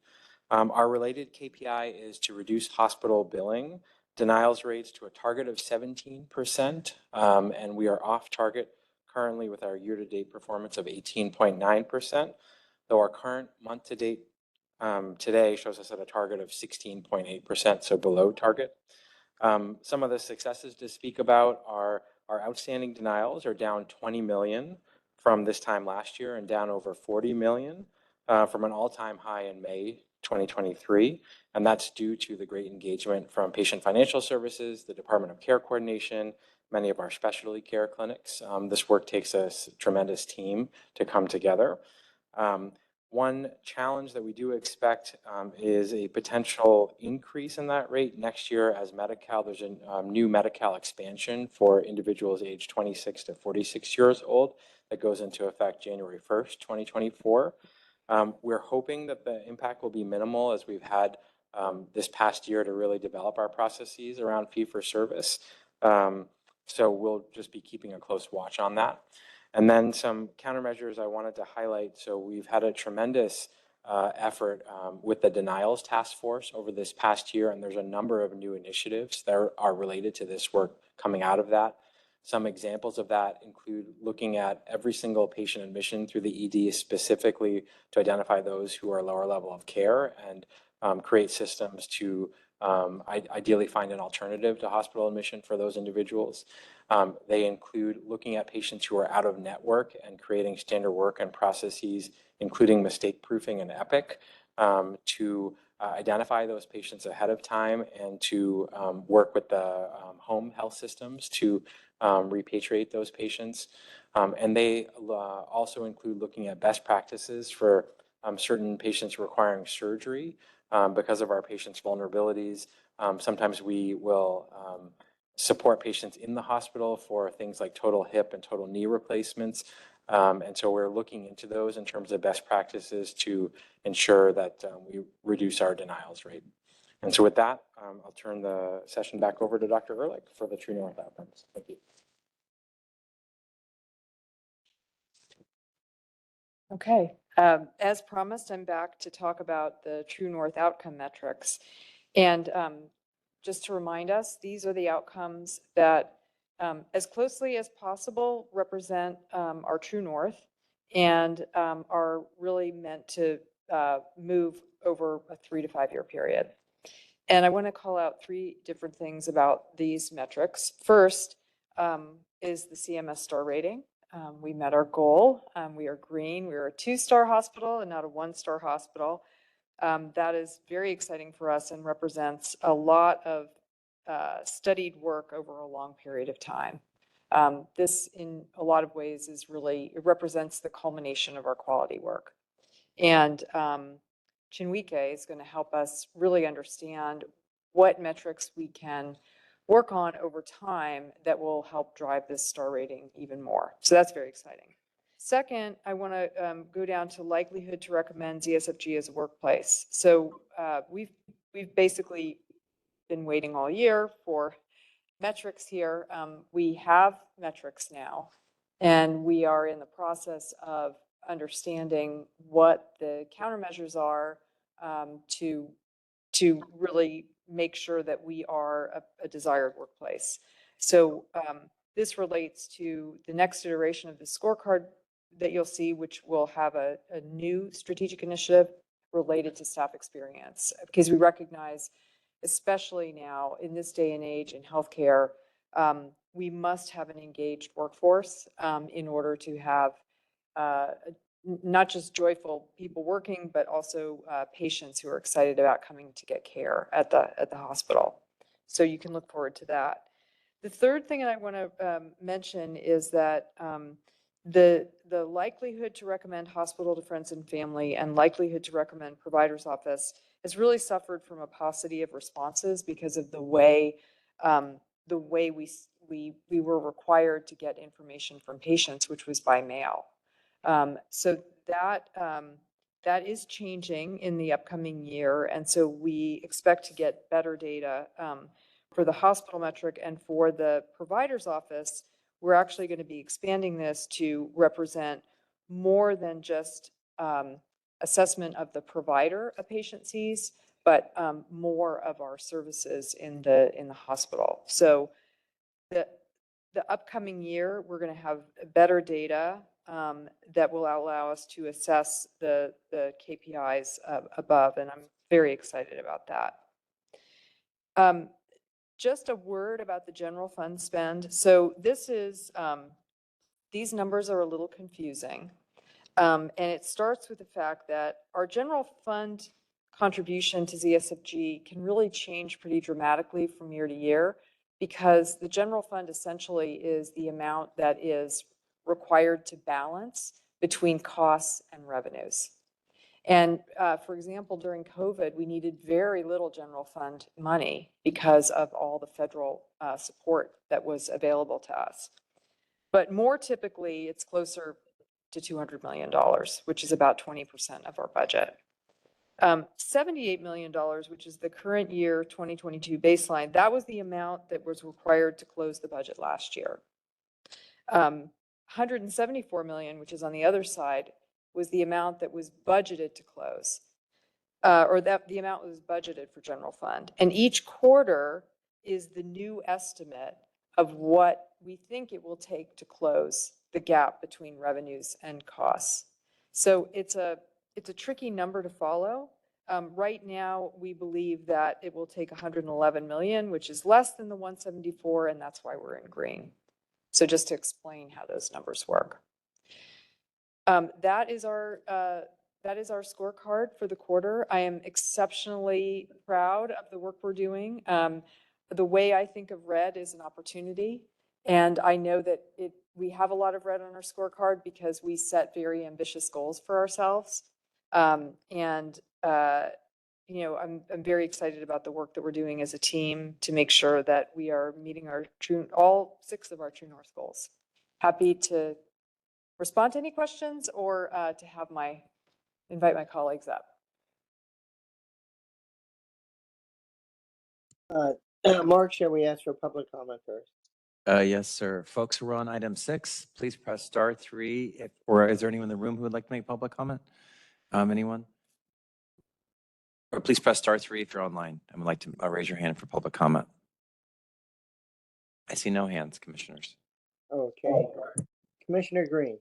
Our related KPI is to reduce hospital billing denials rates to a target of 17%, and we are off target currently with our year-to-date performance of 18.9%, though our current month-to-date today shows us at a target of 16.8%, so below target. Some of the successes to speak about are our outstanding denials are down 20 million from this time last year and down over 40 million from an all-time high in May 2023. And that's due to the great engagement from Patient Financial Services, the Department of Care Coordination, many of our specialty care clinics. This work takes a tremendous team to come together. One challenge that we do expect is a potential increase in that rate next year as Medi-Cal. There's a new Medi-Cal expansion for individuals aged 26 to 46 years old that goes into effect January 1st, 2024. We're hoping that the impact will be minimal as we've had this past year to really develop our processes around fee-for-service. So we'll just be keeping a close watch on that. And then some countermeasures I wanted to highlight. So we've had a tremendous effort with the denials task force over this past year, and there's a number of new initiatives that are related to this work coming out of that. Some examples of that include looking at every single patient admission through the ED specifically to identify those who are lower level of care and create systems to ideally find an alternative to hospital admission for those individuals. They include looking at patients who are out of network and creating standard work and processes, including mistake proofing and EPIC, to identify those patients ahead of time and to work with the home health systems to repatriate those patients. And they also include looking at best practices for certain patients requiring surgery because of our patients' vulnerabilities. Sometimes we will support patients in the hospital for things like total hip and total knee replacements. And so we're looking into those in terms of best practices to ensure that we reduce our denials rate. And so with that, I'll turn the session back over to Dr. Ehrlich for the True North outcomes. Thank you. Okay, as promised, I'm back to talk about the True North outcome metrics. And just to remind us, these are the outcomes that as closely as possible represent our True North and are really meant to move over a 3 to 5 year period. And I want to call out three different things about these metrics. First is the CMS star rating. We met our goal. We are green. We are a 2-star hospital and not a 1-star hospital. That is very exciting for us and represents a lot of studied work over a long period of time. This, in a lot of ways, is really, it represents the culmination of our quality work. And Chinwike is going to help us really understand what metrics we can work on over time that will help drive this star rating even more. So that's very exciting. Second, I want to go down to likelihood to recommend ZSFG as a workplace. So we've basically been waiting all year for metrics here. We have metrics now, and we are in the process of understanding what the countermeasures are to really make sure that we are a desired workplace. So this relates to the next iteration of the scorecard that you'll see, which will have a new strategic initiative related to staff experience, because we recognize, especially now in this day and age in healthcare, we must have an engaged workforce in order to have not just joyful people working, but also patients who are excited about coming to get care at the hospital. So you can look forward to that. The third thing that I want to mention is that the likelihood to recommend hospital to friends and family and likelihood to recommend provider's office has really suffered from a paucity of responses because of the way we were required to get information from patients, which was by mail. So that is changing in the upcoming year, and so we expect to get better data for the hospital metric. And for the provider's office, we're actually going to be expanding this to represent more than just assessment of the provider a patient sees, but more of our services in the hospital. So the upcoming year, we're going to have better data that will allow us to assess the KPIs above, and I'm very excited about that. Just a word about the general fund spend. So this is, these numbers are a little confusing. And it starts with the fact that our general fund contribution to ZSFG can really change pretty dramatically from year to year, because the general fund essentially is the amount that is required to balance between costs and revenues. And for example, during COVID, we needed very little general fund money because of all the federal support that was available to us. But more typically, it's closer to $200 million, which is about 20% of our budget. $78 million, which is the current year 2022 baseline, that was the amount that was required to close the budget last year. 174 million, which is on the other side, was the amount that was budgeted to close, or that the amount was budgeted for general fund. And each quarter is the new estimate of what we think it will take to close the gap between revenues and costs. So it's a tricky number to follow. Right now, we believe that it will take 111 million, which is less than the 174, and that's why we're in green. So just to explain how those numbers work. That is our scorecard for the quarter. I am exceptionally proud of the work we're doing. The way I think of red is an opportunity, and I know that we have a lot of red on our scorecard because we set very ambitious goals for ourselves. You know, I'm very excited about the work that we're doing as a team to make sure that we are meeting all 6 of our True North goals. Happy to respond to any questions or to invite my colleagues up. Mark, shall we ask for public comment first? Yes, sir. Folks who are on item 6, please press *3. Or is there anyone in the room who would like to make public comment? Anyone? Or please press *3 if you're online and would like to raise your hand for public comment. I see no hands, commissioners. Okay. Commissioner Green.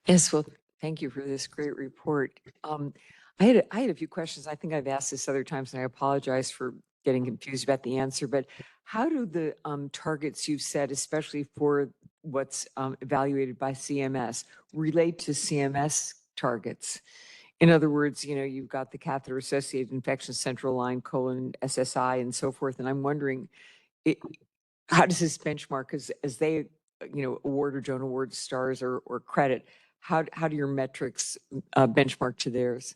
Yes, well, thank you for this great report. I had a few questions. I think I've asked this other times, and I apologize for getting confused about the answer, but how do the targets you've set, especially for what's evaluated by CMS, relate to CMS targets? In other words, you've got the catheter-associated infection, central line, colon, SSI, and so forth. And I'm wondering, how does this benchmark, as they, award or don't award stars or credit, how do your metrics benchmark to theirs?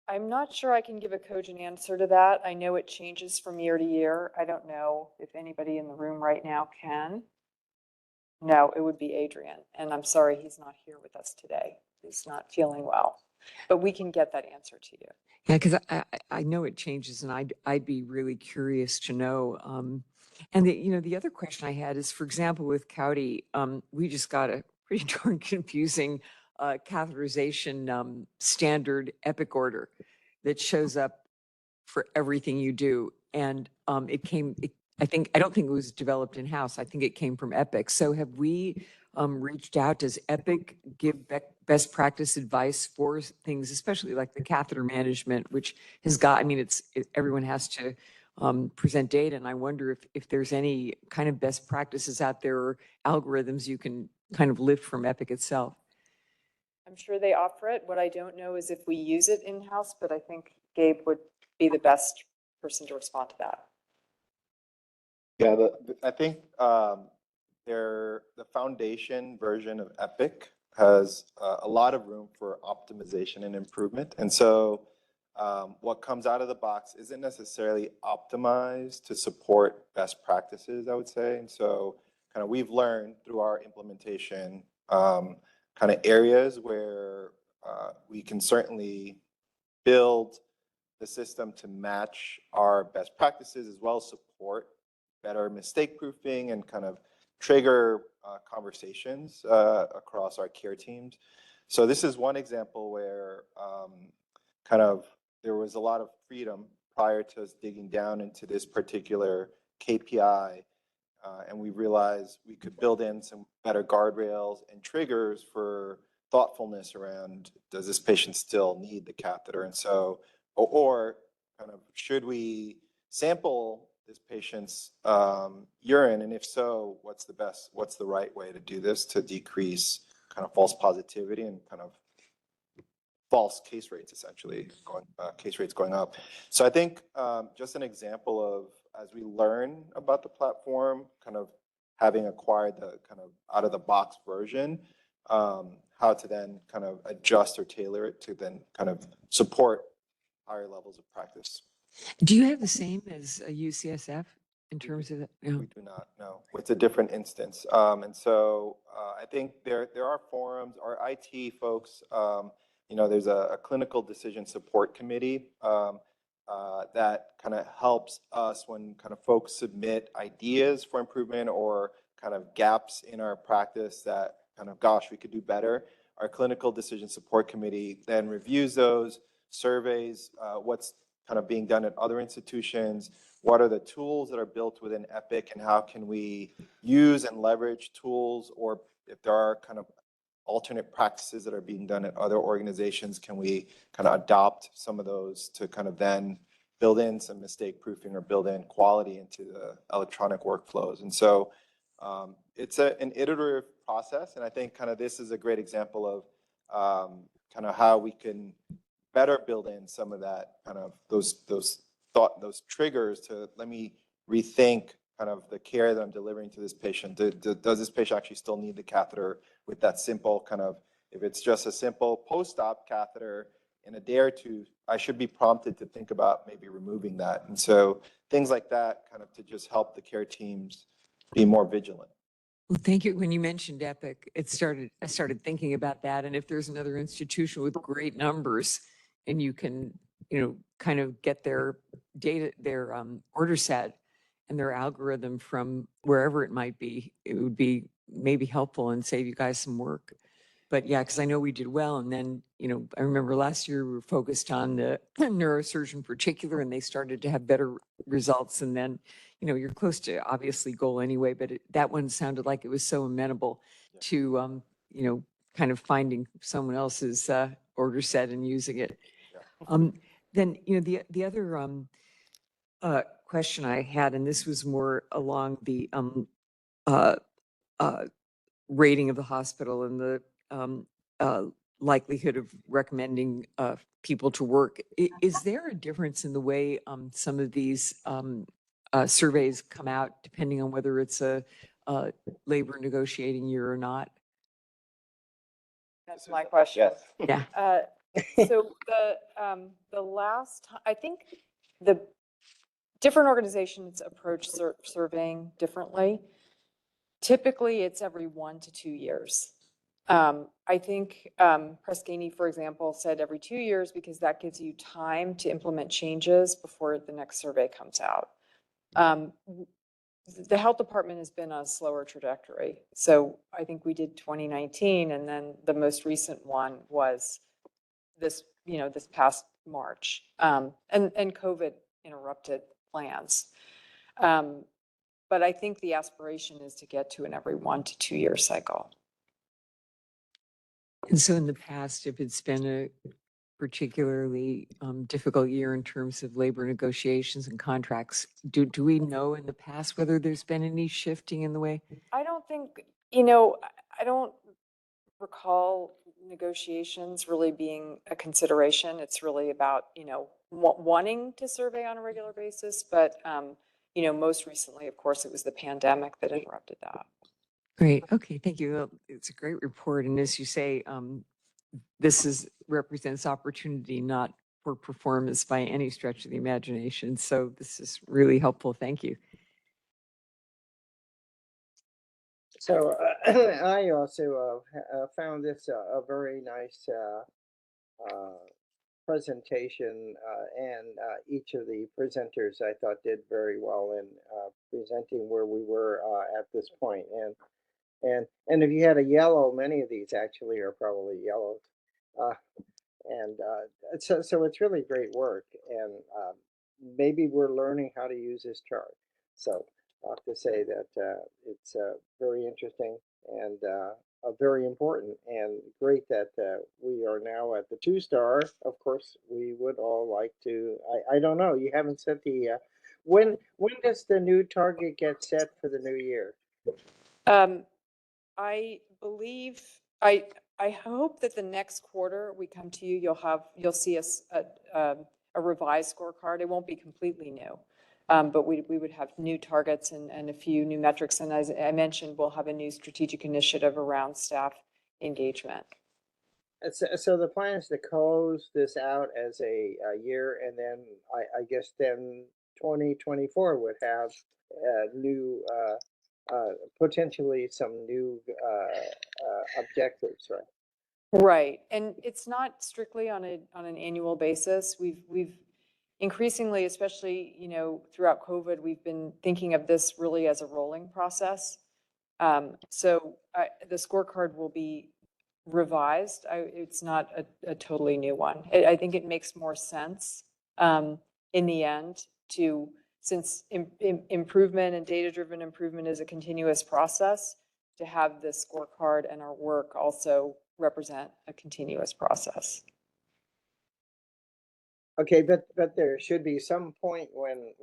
I'm not sure I can give a cogent answer to that. I know it changes from year to year. I don't know if anybody in the room right now can. No, it would be Adrian. And I'm sorry he's not here with us today. He's not feeling well. But we can get that answer to you. Yeah, because I know it changes, and I'd be really curious to know. And the other question I had is, for example, with Cowdy, we just got a pretty darn confusing catheterization standard epic order that shows up for everything you do. And I don't think it was developed in-house. I think it came from Epic. So have we reached out? Does Epic give best practice advice for things, especially like the catheter management, which has got, everyone has to present data. And I wonder if there's any kind of best practices out there or algorithms you can kind of lift from Epic itself. I'm sure they offer it. What I don't know is if we use it in-house, but I think Gabe would be the best person to respond to that. Yeah, I think the foundation version of Epic has a lot of room for optimization and improvement. And so what comes out of the box isn't necessarily optimized to support best practices, I would say. And so kind of we've learned through our implementation kind of areas where we can certainly build the system to match our best practices as well as support better mistake proofing and kind of trigger conversations across our care teams. So this is one example where kind of there was a lot of freedom prior to us digging down into this particular KPI. And we realized we could build in some better guardrails and triggers for thoughtfulness around, does this patient still need the catheter? And so, or kind of, should we sample this patient's urine? And if so, what's the right way to do this to decrease kind of false positivity and kind of false case rates, essentially, case rates going up. So I think just an example of, as we learn about the platform, kind of having acquired the kind of out of the box version, how to then kind of adjust or tailor it to then kind of support higher levels of practice. Do you have the same as a UCSF in terms of that? No. We do not, no. It's a different instance. And so I think there are forums, our IT folks, there's a clinical decision support committee that kind of helps us when kind of folks submit ideas for improvement or kind of gaps in our practice that kind of, gosh, we could do better. Our clinical decision support committee then reviews those, surveys what's kind of being done at other institutions, what are the tools that are built within Epic, and how can we use and leverage tools, or if there are kind of alternate practices that are being done at other organizations, can we kind of adopt some of those to kind of then build in some mistake proofing or build in quality into the electronic workflows. And so it's an iterative process. And I think kind of this is a great example of kind of how we can better build in some of that kind of those triggers to, let me rethink kind of the care that I'm delivering to this patient. Does this patient actually still need the catheter with that simple kind of, if it's just a simple post-op catheter in a day or two, I should be prompted to think about maybe removing that. And so things like that kind of to just help the care teams be more vigilant. Well, thank you. When you mentioned Epic, I started thinking about that. And if there's another institution with great numbers and you can, kind of get their data, their order set and their algorithm from wherever it might be, it would be maybe helpful and save you guys some work. But yeah, because I know we did well. And then, I remember last year we were focused on the neurosurgeon in particular, and they started to have better results. And then, you're close to obviously goal anyway, but that one sounded like it was so amenable to, kind of finding someone else's order set and using it. Then, the other question I had, and this was more along the uh, uh, rating of the hospital and the uh, likelihood of recommending people to work. Is there a difference in the way some of these surveys come out, depending on whether it's a labor negotiating year or not? That's my question. Yes. Yeah. So the last, I think the different organizations approach surveying differently. Typically, it's every 1 to 2 years. I think Preskany, for example, said every 2 years because that gives you time to implement changes before the next survey comes out. The health department has been on a slower trajectory. So I think we did 2019, and then the most recent one was this, this past March. And COVID interrupted plans. But I think the aspiration is to get to an every 1 to 2 year cycle. And so in the past, if it's been a particularly difficult year in terms of labor negotiations and contracts, do we know in the past whether there's been any shifting in the way? I don't think, I don't recall negotiations really being a consideration. It's really about, wanting to survey on a regular basis. But, most recently, of course, it was the pandemic that interrupted that. Great. Okay. Thank you. Well, it's a great report. And as you say, this represents opportunity, not for performance by any stretch of the imagination. So this is really helpful. Thank you. So I also found this a very nice presentation, and each of the presenters I thought did very well in presenting where we were at this point. And if you had a yellow, many of these actually are probably yellow. And so it's really great work, and maybe we're learning how to use this chart. So I have to say that it's very interesting and very important, and great that we are now at the 2-star. Of course, we would all like to. I don't know. You haven't set the when does the new target get set for the new year? I believe, I hope that the next quarter we come to you, you'll see a revised scorecard. It won't be completely new, but we would have new targets and a few new metrics. And as I mentioned, we'll have a new strategic initiative around staff engagement. So the plan is to close this out as a year, and then I guess then 2024 would have new, potentially some new objectives, right? Right, and it's not strictly on an annual basis. We've increasingly, especially throughout COVID, we've been thinking of this really as a rolling process. So the scorecard will be revised. It's not a totally new one. I think it makes more sense in the end since improvement and data-driven improvement is a continuous process, to have this scorecard and our work also represent a continuous process. Okay, but there should be some point when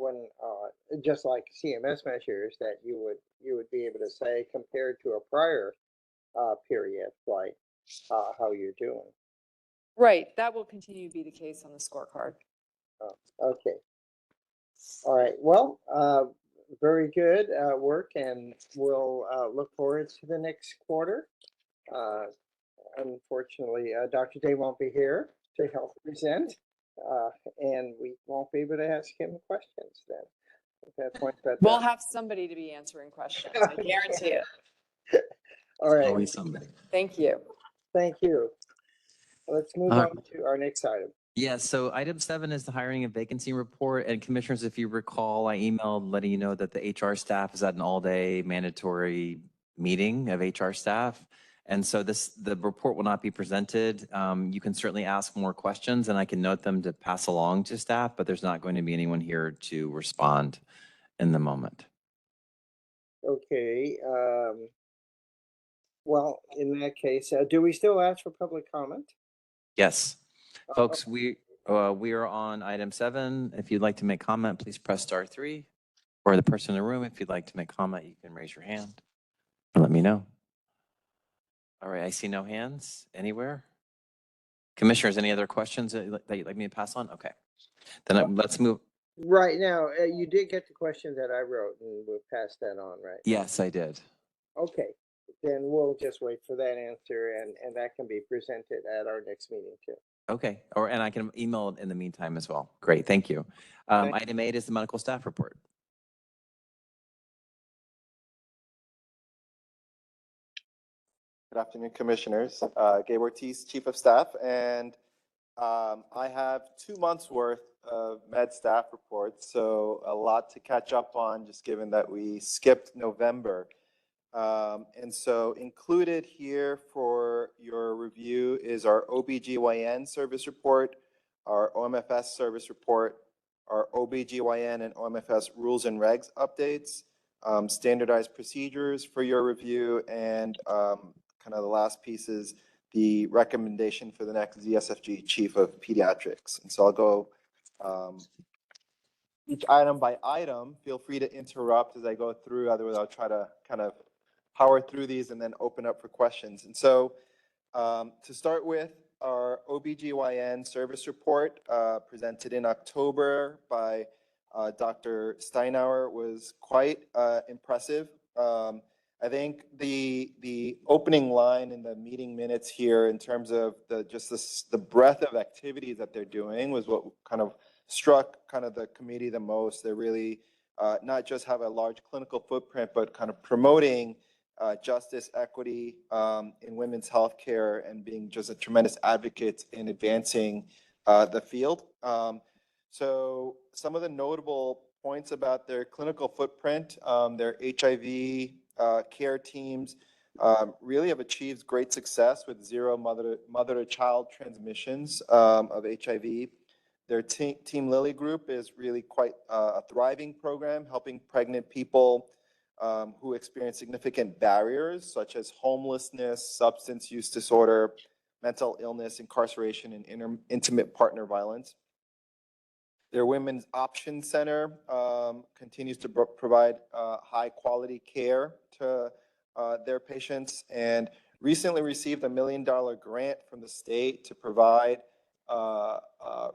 just like CMS measures that you would be able to say, compared to a prior period, like how you're doing. Right, that will continue to be the case on the scorecard. Oh, okay. All right. Well, very good work, and we'll look forward to the next quarter. Unfortunately, Dr. Day won't be here to help present, and we won't be able to ask him questions then at that point. But we'll have somebody to be answering questions. I guarantee it. All right. Always somebody. Thank you. Thank you. Let's move on to our next item. Yeah, so item 7 is the hiring and vacancy report. And commissioners, if you recall, I emailed letting you know that the HR staff is at an all-day mandatory meeting of HR staff. And so the report will not be presented. You can certainly ask more questions and I can note them to pass along to staff, but there's not going to be anyone here to respond in the moment. Okay. Well, in that case, do we still ask for public comment? Yes. Folks, We are on item 7. If you'd like to make comment, please press *3. Or the person in the room, if you'd like to make comment, you can raise your hand and let me know. All right, I see no hands anywhere. Commissioners, any other questions that you'd like me to pass on? Okay, then let's move. Right now, you did get the question that I wrote, and we'll pass that on, right? Yes, I did. Okay, then we'll just wait for that answer, and that can be presented at our next meeting too. Okay, and I can email it in the meantime as well. Great, thank you. Item 8 is the medical staff report. Good afternoon, Commissioners. Gabe Ortiz, Chief of Staff, and I have 2 months worth of med staff reports, so a lot to catch up on, just given that we skipped November. And so included here for your review is our OBGYN service report, our OMFS service report, our OBGYN and OMFS rules and regs updates, standardized procedures for your review, and kind of the last piece is the recommendation for the next ZSFG Chief of Pediatrics. And so I'll go each item by item. Feel free to interrupt as I go through, otherwise I'll try to kind of power through these and then open up for questions. And so to start with, our OBGYN service report presented in October by Dr. Steinauer was quite impressive. I think the opening line in the meeting minutes here in terms of the breadth of activities that they're doing was what kind of struck kind of the committee the most. They really not just have a large clinical footprint, but kind of promoting justice, equity in women's healthcare, and being just a tremendous advocate in advancing the field. So some of the notable points about their clinical footprint, their HIV care teams really have achieved great success with 0 mother-to-child transmissions of HIV. Their Team Lily group is really quite a thriving program, helping pregnant people who experience significant barriers such as homelessness, substance use disorder, mental illness, incarceration, and intimate partner violence. Their Women's Option Center continues to provide high quality care to their patients, and recently received a $1 million grant from the state to provide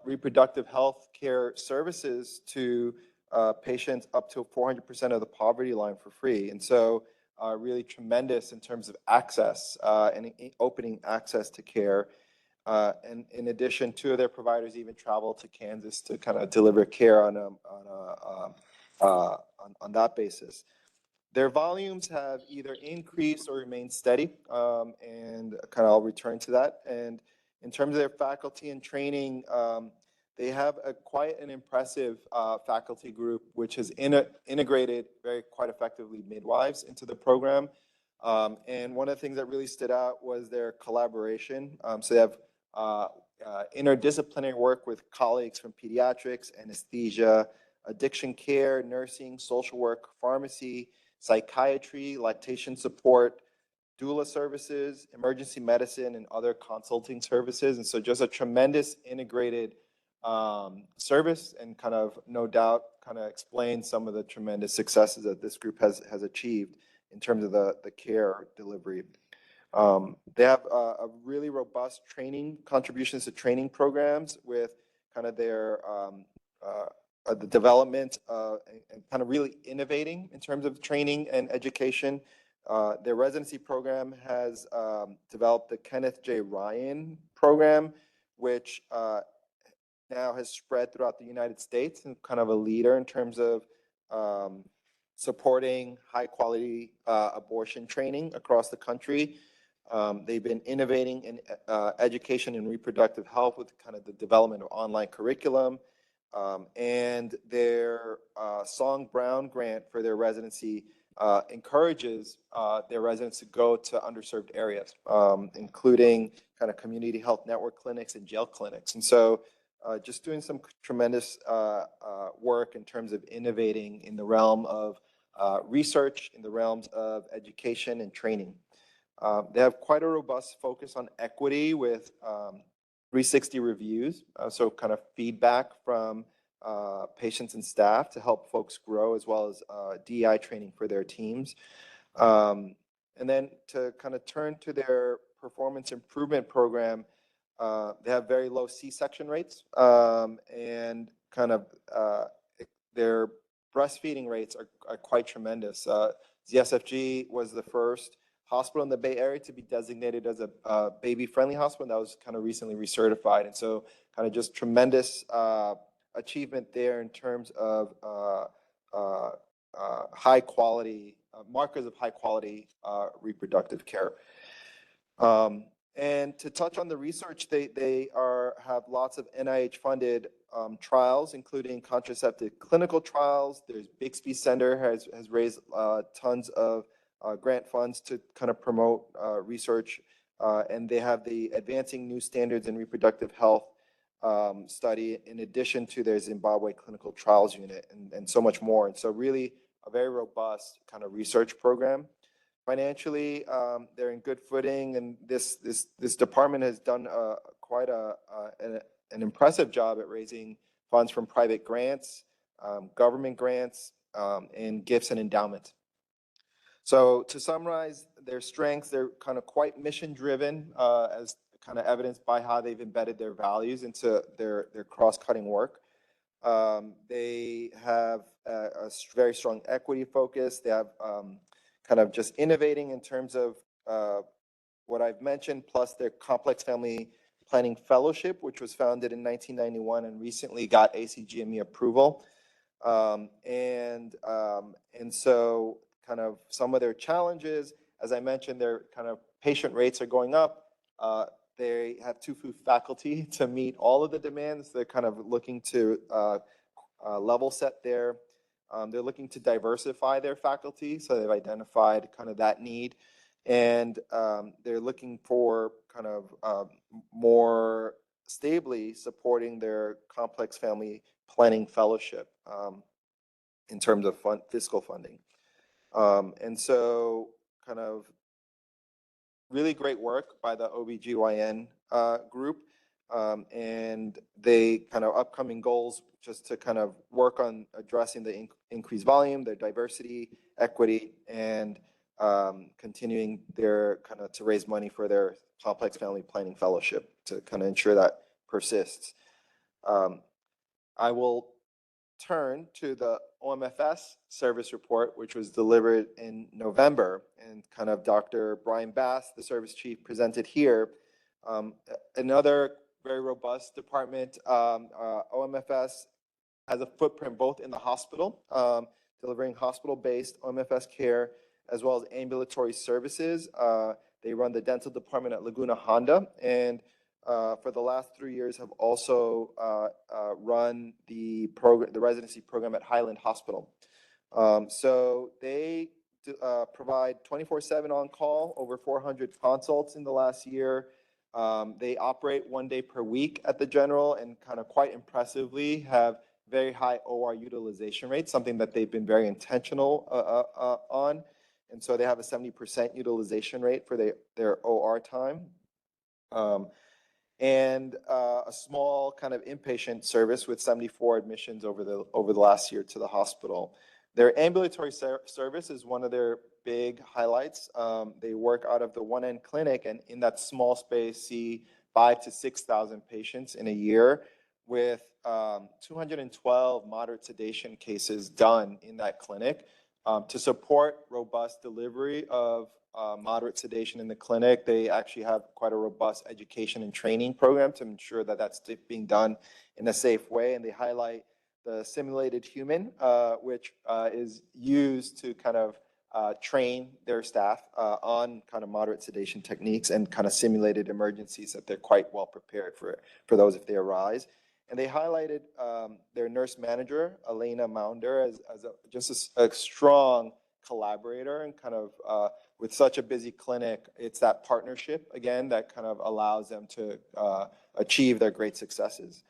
reproductive health care services to patients up to 400% of the poverty line for free. And so really tremendous in terms of access and opening access to care. And in addition, 2 of their providers even traveled to Kansas to kind of deliver care on that basis. Their volumes have either increased or remained steady, and kind of I'll return to that. And in terms of their faculty and training, they have quite an impressive faculty group, which has integrated quite effectively midwives into the program. And one of the things that really stood out was their collaboration. So they have interdisciplinary work with colleagues from pediatrics, anesthesia, addiction care, nursing, social work, pharmacy, psychiatry, lactation support, doula services, emergency medicine, and other consulting services. And so just a tremendous integrated service, and kind of no doubt kind of explains some of the tremendous successes that this group has achieved in terms of the care delivery. They have a really robust contributions to training programs with kind of their the development and kind of really innovating in terms of training and education. Their residency program has developed the Kenneth J. Ryan program, which now has spread throughout the United States, and kind of a leader in terms of supporting high quality abortion training across the country. They've been innovating in education and reproductive health with kind of the development of online curriculum. And their Song Brown grant for their residency encourages their residents to go to underserved areas, including kind of community health network clinics and jail clinics. And so just doing some tremendous work in terms of innovating in the realm of research, in the realms of education and training. They have quite a robust focus on equity with 360 reviews, so kind of feedback from patients and staff to help folks grow, as well as DEI training for their teams. And then to kind of turn to their performance improvement program, they have very low C-section rates, and kind of their breastfeeding rates are quite tremendous. ZSFG was the first hospital in the Bay Area to be designated as a baby-friendly hospital. That was kind of recently recertified. And so kind of just tremendous achievement there in terms of high quality, markers of high quality reproductive care. And to touch on the research, they have lots of NIH-funded trials, including contraceptive clinical trials. There's Bixby Center has raised tons of grant funds to kind of promote research, and they have the Advancing New Standards in Reproductive Health study, in addition to their Zimbabwe Clinical Trials Unit, and so much more. And so really a very robust kind of research program. Financially, they're in good footing, and this department has done quite an impressive job at raising funds from private grants, government grants, and gifts and endowments. So to summarize their strengths, they're kind of quite mission-driven, as kind of evidenced by how they've embedded their values into their cross-cutting work. They have a very strong equity focus. They have kind of just innovating in terms of what I've mentioned, plus their Complex Family Planning Fellowship, which was founded in 1991 and recently got ACGME approval. And so kind of some of their challenges, as I mentioned, their kind of patient rates are going up. They have too few faculty to meet all of the demands. They're kind of looking to level set there. They're looking to diversify their faculty, so they've identified kind of that need. And they're looking for kind of more stably supporting their Complex Family Planning Fellowship in terms of fiscal funding. And so kind of really great work by the OBGYN group. And they kind of upcoming goals just to kind of work on addressing the increased volume, their diversity, equity, and continuing their kind of to raise money for their Complex Family Planning Fellowship to kind of ensure that persists. I will turn to the OMFS service report, which was delivered in November, and kind of Dr. Brian Bass, the service chief, presented here. Another very robust department. OMFS has a footprint both in the hospital, delivering hospital-based OMFS care, as well as ambulatory services. They run the dental department at Laguna Honda, and for the last 3 years have also run the residency program at Highland Hospital. So they provide 24/7 on call, over 400 consults in the last year. They operate 1 day per week at the general, and kind of quite impressively have very high OR utilization rates, something that they've been very intentional on. And so they have a 70% utilization rate for their OR time. And a small kind of inpatient service with 74 admissions over the last year to the hospital. Their ambulatory service is one of their big highlights. They work out of the one-end clinic, and in that small space see 5,000 to 6,000 patients in a year, with 212 moderate sedation cases done in that clinic. To support robust delivery of moderate sedation in the clinic, they actually have quite a robust education and training program to ensure that that's being done in a safe way. And they highlight the simulated human, which is used to kind of train their staff on kind of moderate sedation techniques and kind of simulated emergencies, that they're quite well prepared for those if they arise. And they highlighted their nurse manager, Elena Maunder, as just a strong collaborator, and kind of with such a busy clinic, it's that partnership, again, that kind of allows them to achieve their great successes.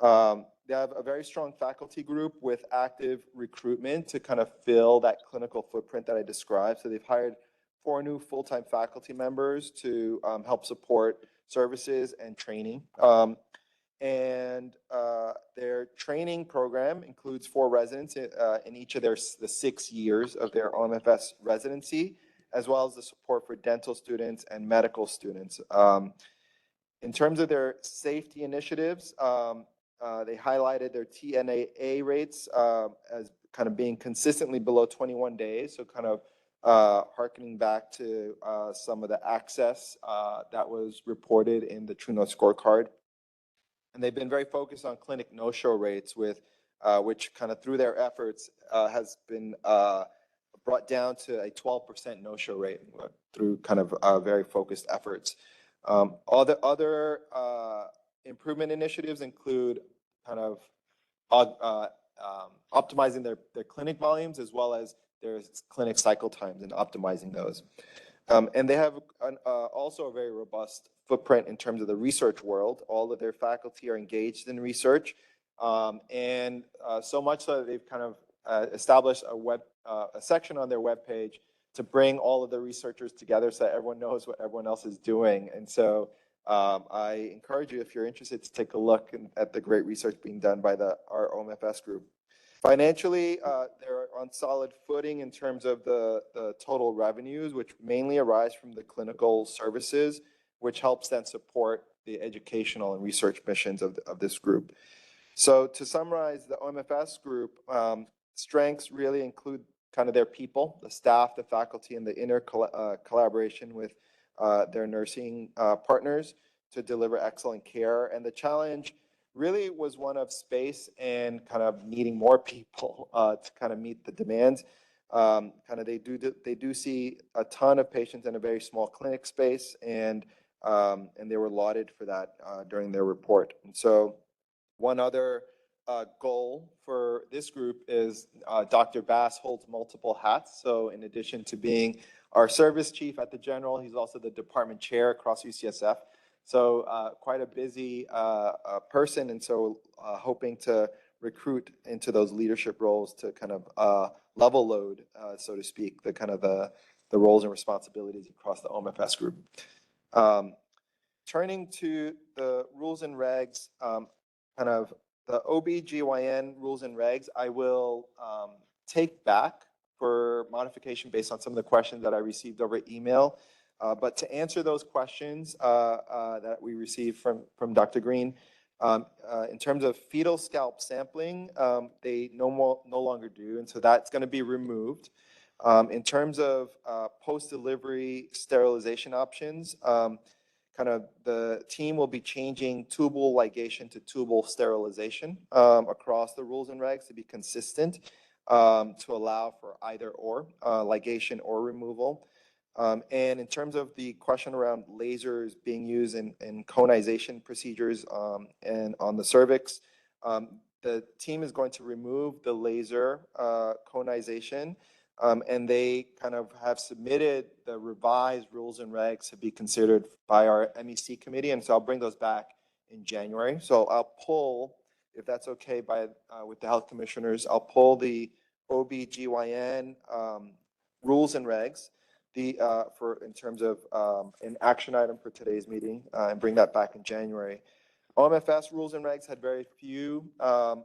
They have a very strong faculty group with active recruitment to kind of fill that clinical footprint that I described. So they've hired 4 new full-time faculty members to help support services and training. Their training program includes 4 residents in each of the 6 years of their OMFS residency, as well as the support for dental students and medical students. In terms of their safety initiatives, they highlighted their TNAA rates as kind of being consistently below 21 days, so kind of hearkening back to some of the access that was reported in the True North scorecard. And they've been very focused on clinic no-show rates, with which kind of through their efforts has been brought down to a 12% no-show rate through kind of very focused efforts. All the other improvement initiatives include kind of optimizing their clinic volumes, as well as their clinic cycle times and optimizing those. And they have also a very robust footprint in terms of the research world. All of their faculty are engaged in research, and so much so that they've kind of established a section on their webpage to bring all of the researchers together so that everyone knows what everyone else is doing. And so I encourage you, if you're interested, to take a look at the great research being done by our OMFS group. Financially, they're on solid footing in terms of the total revenues, which mainly arise from the clinical services, which helps then support the educational and research missions of this group. So to summarize, the OMFS group strengths really include kind of their people, the staff, the faculty, and the inner collaboration with their nursing partners to deliver excellent care. And the challenge really was one of space and kind of needing more people to kind of meet the demands. They do see a ton of patients in a very small clinic space, and they were lauded for that during their report. And so one other goal for this group is Dr. Bass holds multiple hats. So in addition to being our service chief at the General, he's also the department chair across UCSF. So quite a busy person, and so hoping to recruit into those leadership roles to kind of level load, so to speak, the kind of the roles and responsibilities across the OMFS group. Turning to the rules and regs, kind of the OB/GYN rules and regs, I will take back for modification based on some of the questions that I received over email. But to answer those questions that we received from Dr. Green, in terms of fetal scalp sampling, they no longer do, and so that's going to be removed. In terms of post-delivery sterilization options, kind of the team will be changing tubal ligation to tubal sterilization across the rules and regs to be consistent, to allow for either or, ligation or removal. And in terms of the question around lasers being used in conization procedures and on the cervix, the team is going to remove the laser conization, and they kind of have submitted the revised rules and regs to be considered by our MEC committee, and so I'll bring those back in January. So I'll pull, if that's okay with the health commissioners, I'll pull the OB/GYN rules and regs in terms of an action item for today's meeting, and bring that back in January. OMFS rules and regs had very few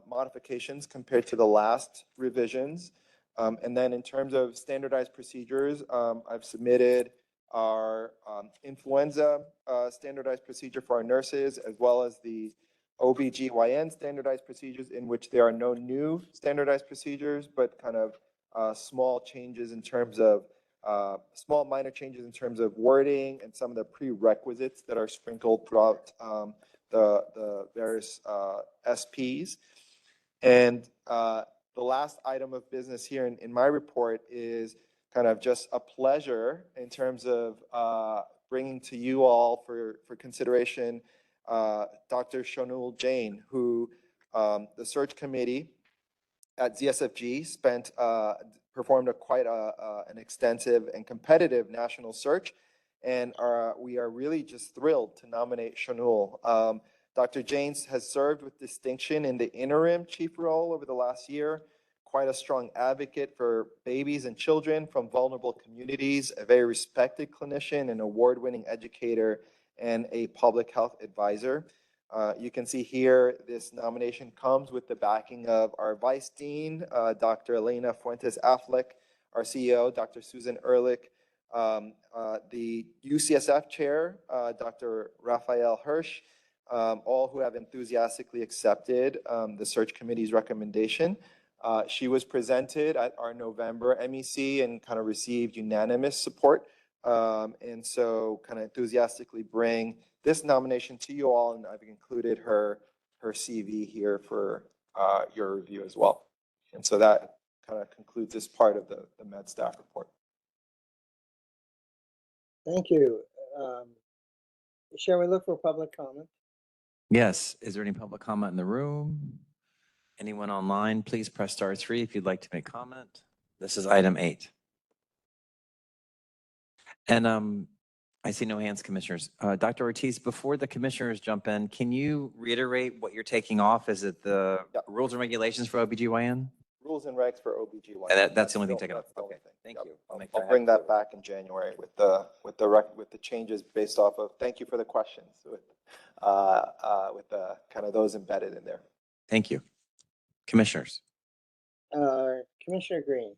modifications compared to the last revisions. And then in terms of standardized procedures, I've submitted our influenza standardized procedure for our nurses, as well as the OB/GYN standardized procedures, in which there are no new standardized procedures, but kind of small changes in terms of small minor changes in terms of wording and some of the prerequisites that are sprinkled throughout the various SPs. And the last item of business here in my report is kind of just a pleasure in terms of bringing to you all for consideration Dr. Shonul Jain, who the search committee at ZSFG performed quite an extensive and competitive national search, and we are really just thrilled to nominate Shonul. Dr. Jain has served with distinction in the interim chief role over the last year, quite a strong advocate for babies and children from vulnerable communities, a very respected clinician, an award-winning educator, and a public health advisor. You can see here, this nomination comes with the backing of our Vice Dean, Dr. Elena Fuentes-Affleck, our CEO, Dr. Susan Ehrlich, the UCSF Chair, Dr. Raphael Hirsch, all who have enthusiastically accepted the search committee's recommendation. She was presented at our November MEC and kind of received unanimous support. And so kind of enthusiastically bring this nomination to you all, and I've included her CV here for your review as well. And so that kind of concludes this part of the Med staff report. Thank you. Shall we look for public comment? Yes. Is there any public comment in the room? Anyone online, please press *3 if you'd like to make comment. This is item 8. And I see no hands, commissioners. Dr. Ortiz, before the commissioners jump in, can you reiterate what you're taking off? Is it the rules and regulations for OBGYN? Rules and regs for OBGYN. That's the only thing taken off. That's the only Okay, thing. thank Yep. you. I'll bring that back in January with the changes based off of. Thank you for the questions with the kind of those embedded in there. Thank you. Commissioners. Commissioner Green.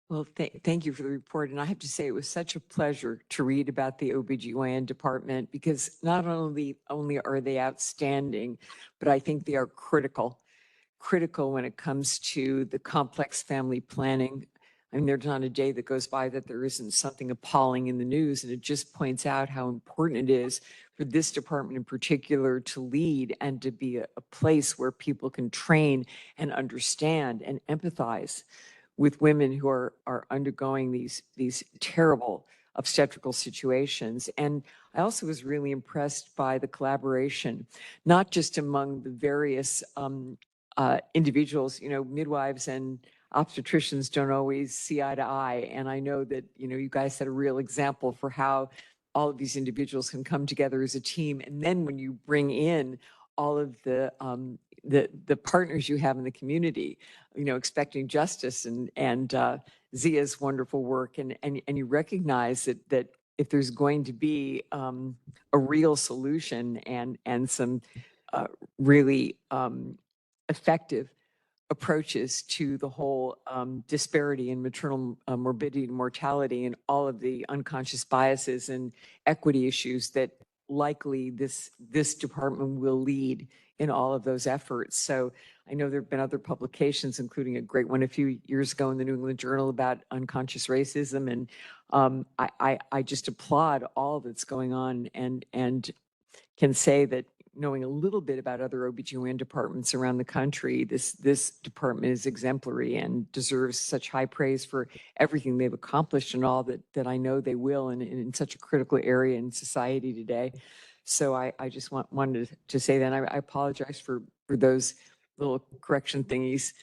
Well, thank you for the report. And I have to say, it was such a pleasure to read about the OBGYN department, because not only are they outstanding, but I think they are critical when it comes to the complex family planning. I mean, there's not a day that goes by that there isn't something appalling in the news, and it just points out how important it is for this department in particular to lead and to be a place where people can train and understand and empathize with women who are undergoing these terrible obstetrical situations. And I also was really impressed by the collaboration, not just among the various individuals. Midwives and obstetricians don't always see eye to eye. And I know that, you guys set a real example for how all of these individuals can come together as a team. And then when you bring in all of the partners you have in the community, expecting justice and Zia's wonderful work, and you recognize that if there's going to be a real solution and some really effective approaches to the whole disparity in maternal morbidity and mortality and all of the unconscious biases and equity issues, that likely this department will lead in all of those efforts. So I know there have been other publications, including a great one a few years ago in the New England Journal about unconscious racism. And I just applaud all that's going on, and can say that knowing a little bit about other OBGYN departments around the country, this department is exemplary and deserves such high praise for everything they've accomplished and all that I know they will in such a critical area in society today. So I just wanted to say that. I apologize for those little correction thingies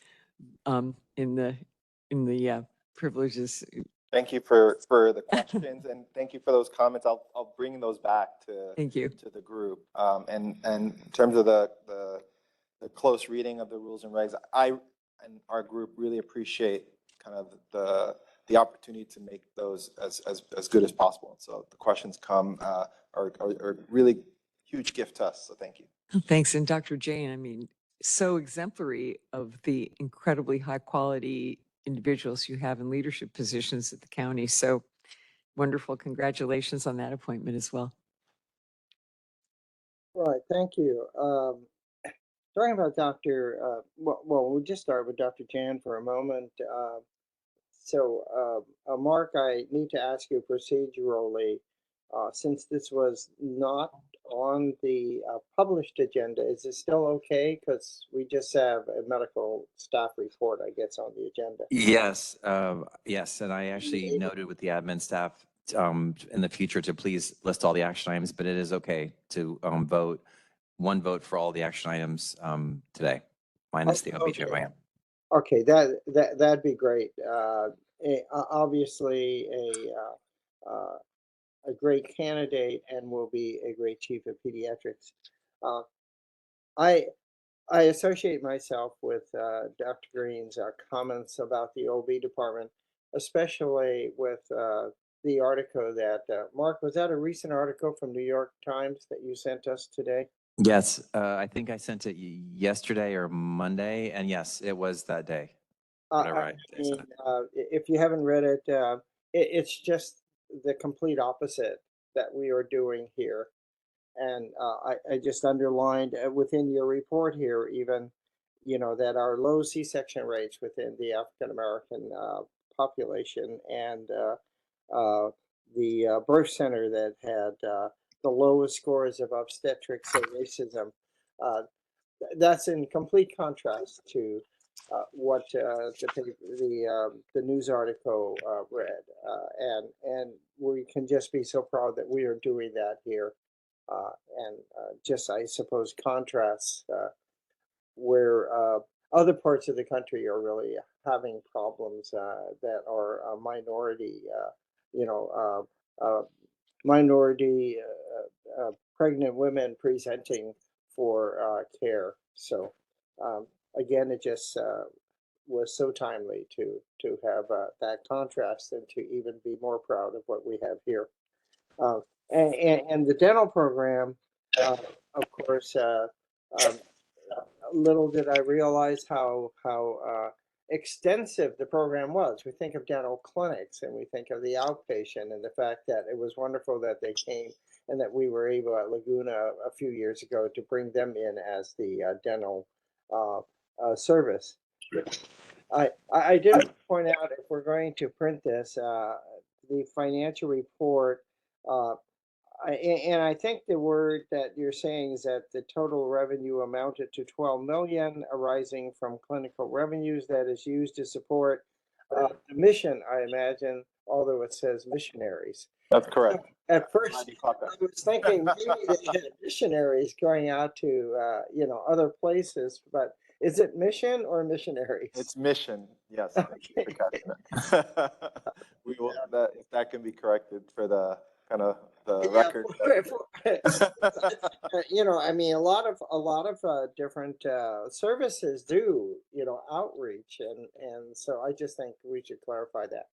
in the privileges. Thank you for the questions, and thank you for those comments. I'll bring those back to the group. And in terms of the close reading of the rules and regs, I and our group really appreciate kind of the opportunity to make those as good as possible. So the questions are really huge gift to us. So thank you. Thanks. And Dr. Jane, I mean, so exemplary of the incredibly high quality individuals you have in leadership positions at the county. So wonderful. Congratulations on that appointment as well. Right. Thank you. Talking about Dr. We'll just start with Dr. Jan for a moment. Mark, I need to ask you procedurally, since this was not on the published agenda, is it still okay? Because we just have a medical staff report, I guess, on the agenda. Yes, yes. And I actually noted with the admin staff in the future to please list all the action items, but it is okay to one vote for all the action items today, minus the OBGYN. Okay, that'd be great. Obviously, a great candidate and will be a great chief of pediatrics. I associate myself with Dr. Green's comments about the OB department, especially with the article that, Mark, was that a recent article from New York Times that you sent us today? Yes, I think I sent it yesterday or Monday, and yes, it was that day. Whatever I said. If you haven't read it, it's just the complete opposite that we are doing here. And I just underlined within your report here, even, that our low C-section rates within the African American population and the birth center that had the lowest scores of obstetrics and racism. That's in complete contrast to what the news article read, and we can just be so proud that we are doing that here, and just I suppose contrasts where other parts of the country are really having problems that are minority, minority pregnant women presenting for care. So again, it just was so timely to have that contrast and to even be more proud of what we have here. And the dental program, of course, little did I realize how extensive the program was. We think of dental clinics and we think of the outpatient, and the fact that it was wonderful that they came and that we were able at Laguna a few years ago to bring them in as the dental service. I did point out, if we're going to print this, the financial report, and I think the word that you're saying is that the total revenue amounted to 12 million arising from clinical revenues that is used to support the mission, I imagine, although it says missionaries. That's correct. At first, I was thinking maybe they had missionaries going out to, other places, but is it mission or missionaries? It's mission, yes. Okay. We will, if that can be corrected for the kind of the Yeah, record. I mean, a lot of different services do, outreach, and so I just think we should clarify that.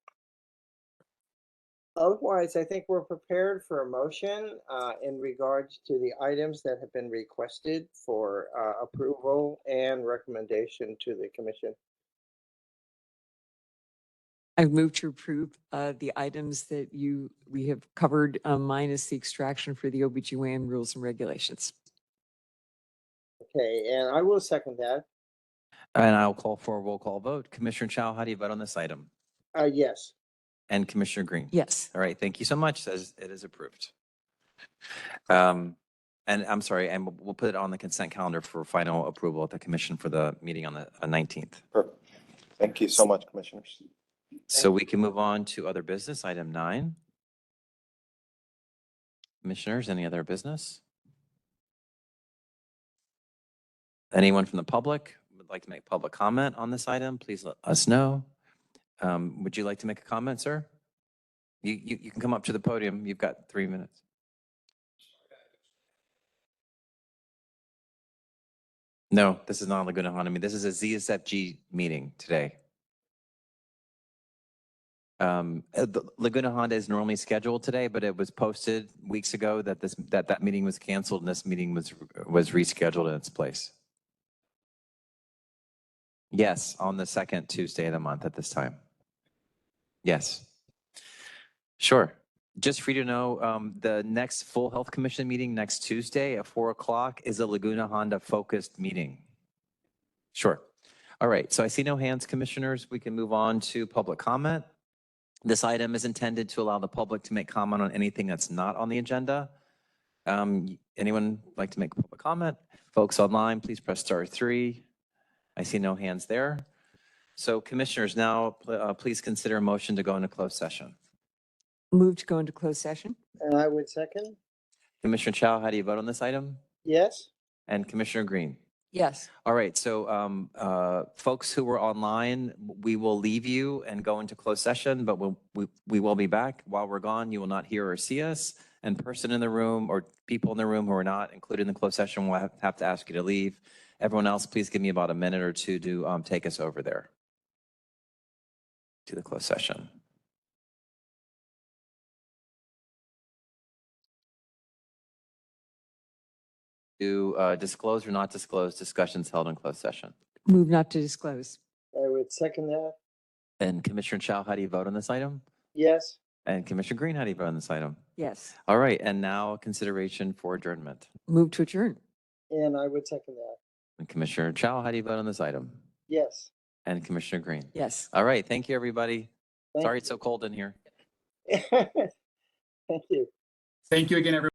Otherwise, I think we're prepared for a motion in regards to the items that have been requested for approval and recommendation to the commission. I've moved to approve the items that we have covered, minus the extraction for the OBGYN rules and regulations. Okay, and I will second that. And I'll call for a roll call vote. Commissioner Chow, how do you vote on this item? Yes. And Commissioner Green? Yes. All right, thank you so much. It is approved. And I'm sorry, and we'll put it on the consent calendar for final approval at the commission for the meeting on the 19th. Perfect. Thank you so much, commissioners. So we can move on to other business, item 9. Commissioners, any other business? Anyone from the public would like to make public comment on this item? Please let us know. Would you like to make a comment, sir? You can come up to the podium. You've got 3 minutes. No, this is not Laguna Honda. This is a ZSFG meeting today. Laguna Honda is normally scheduled today, but it was posted weeks ago that that meeting was canceled and this meeting was rescheduled in its place. Yes, on the second Tuesday of the month at this time. Yes. Sure. Just for you to know, the next full health commission meeting next Tuesday at 4 o'clock is a Laguna Honda focused meeting. Sure. All right. So I see no hands, commissioners. We can move on to public comment. This item is intended to allow the public to make comment on anything that's not on the agenda. Anyone like to make a public comment? Folks online, please press *3. I see no hands there. So commissioners, now please consider a motion to go into closed session. Move to go into closed session. And I would second. Commissioner Chow, how do you vote on this item? Yes. And Commissioner Green? Yes. All right, so folks who were online, we will leave you and go into closed session, but we will be back. While we're gone, you will not hear or see us. and person in the room or people in the room who are not included in the closed session will have to ask you to leave. Everyone else, please give me about a minute or two to take us over there to the closed session. To disclose or not disclose discussions held in closed session. Move not to disclose. I would second that. And Commissioner Chow, how do you vote on this item? Yes. And Commissioner Green, how do you vote on this item? Yes. All right, and now consideration for adjournment. Move to adjourn. And I would second that. And Commissioner Chow, how do you vote on this item? Yes. And Commissioner Green? Yes. All right, thank you, everybody. Thank Sorry it's so cold in here. Thank you. Thank you again, everyone.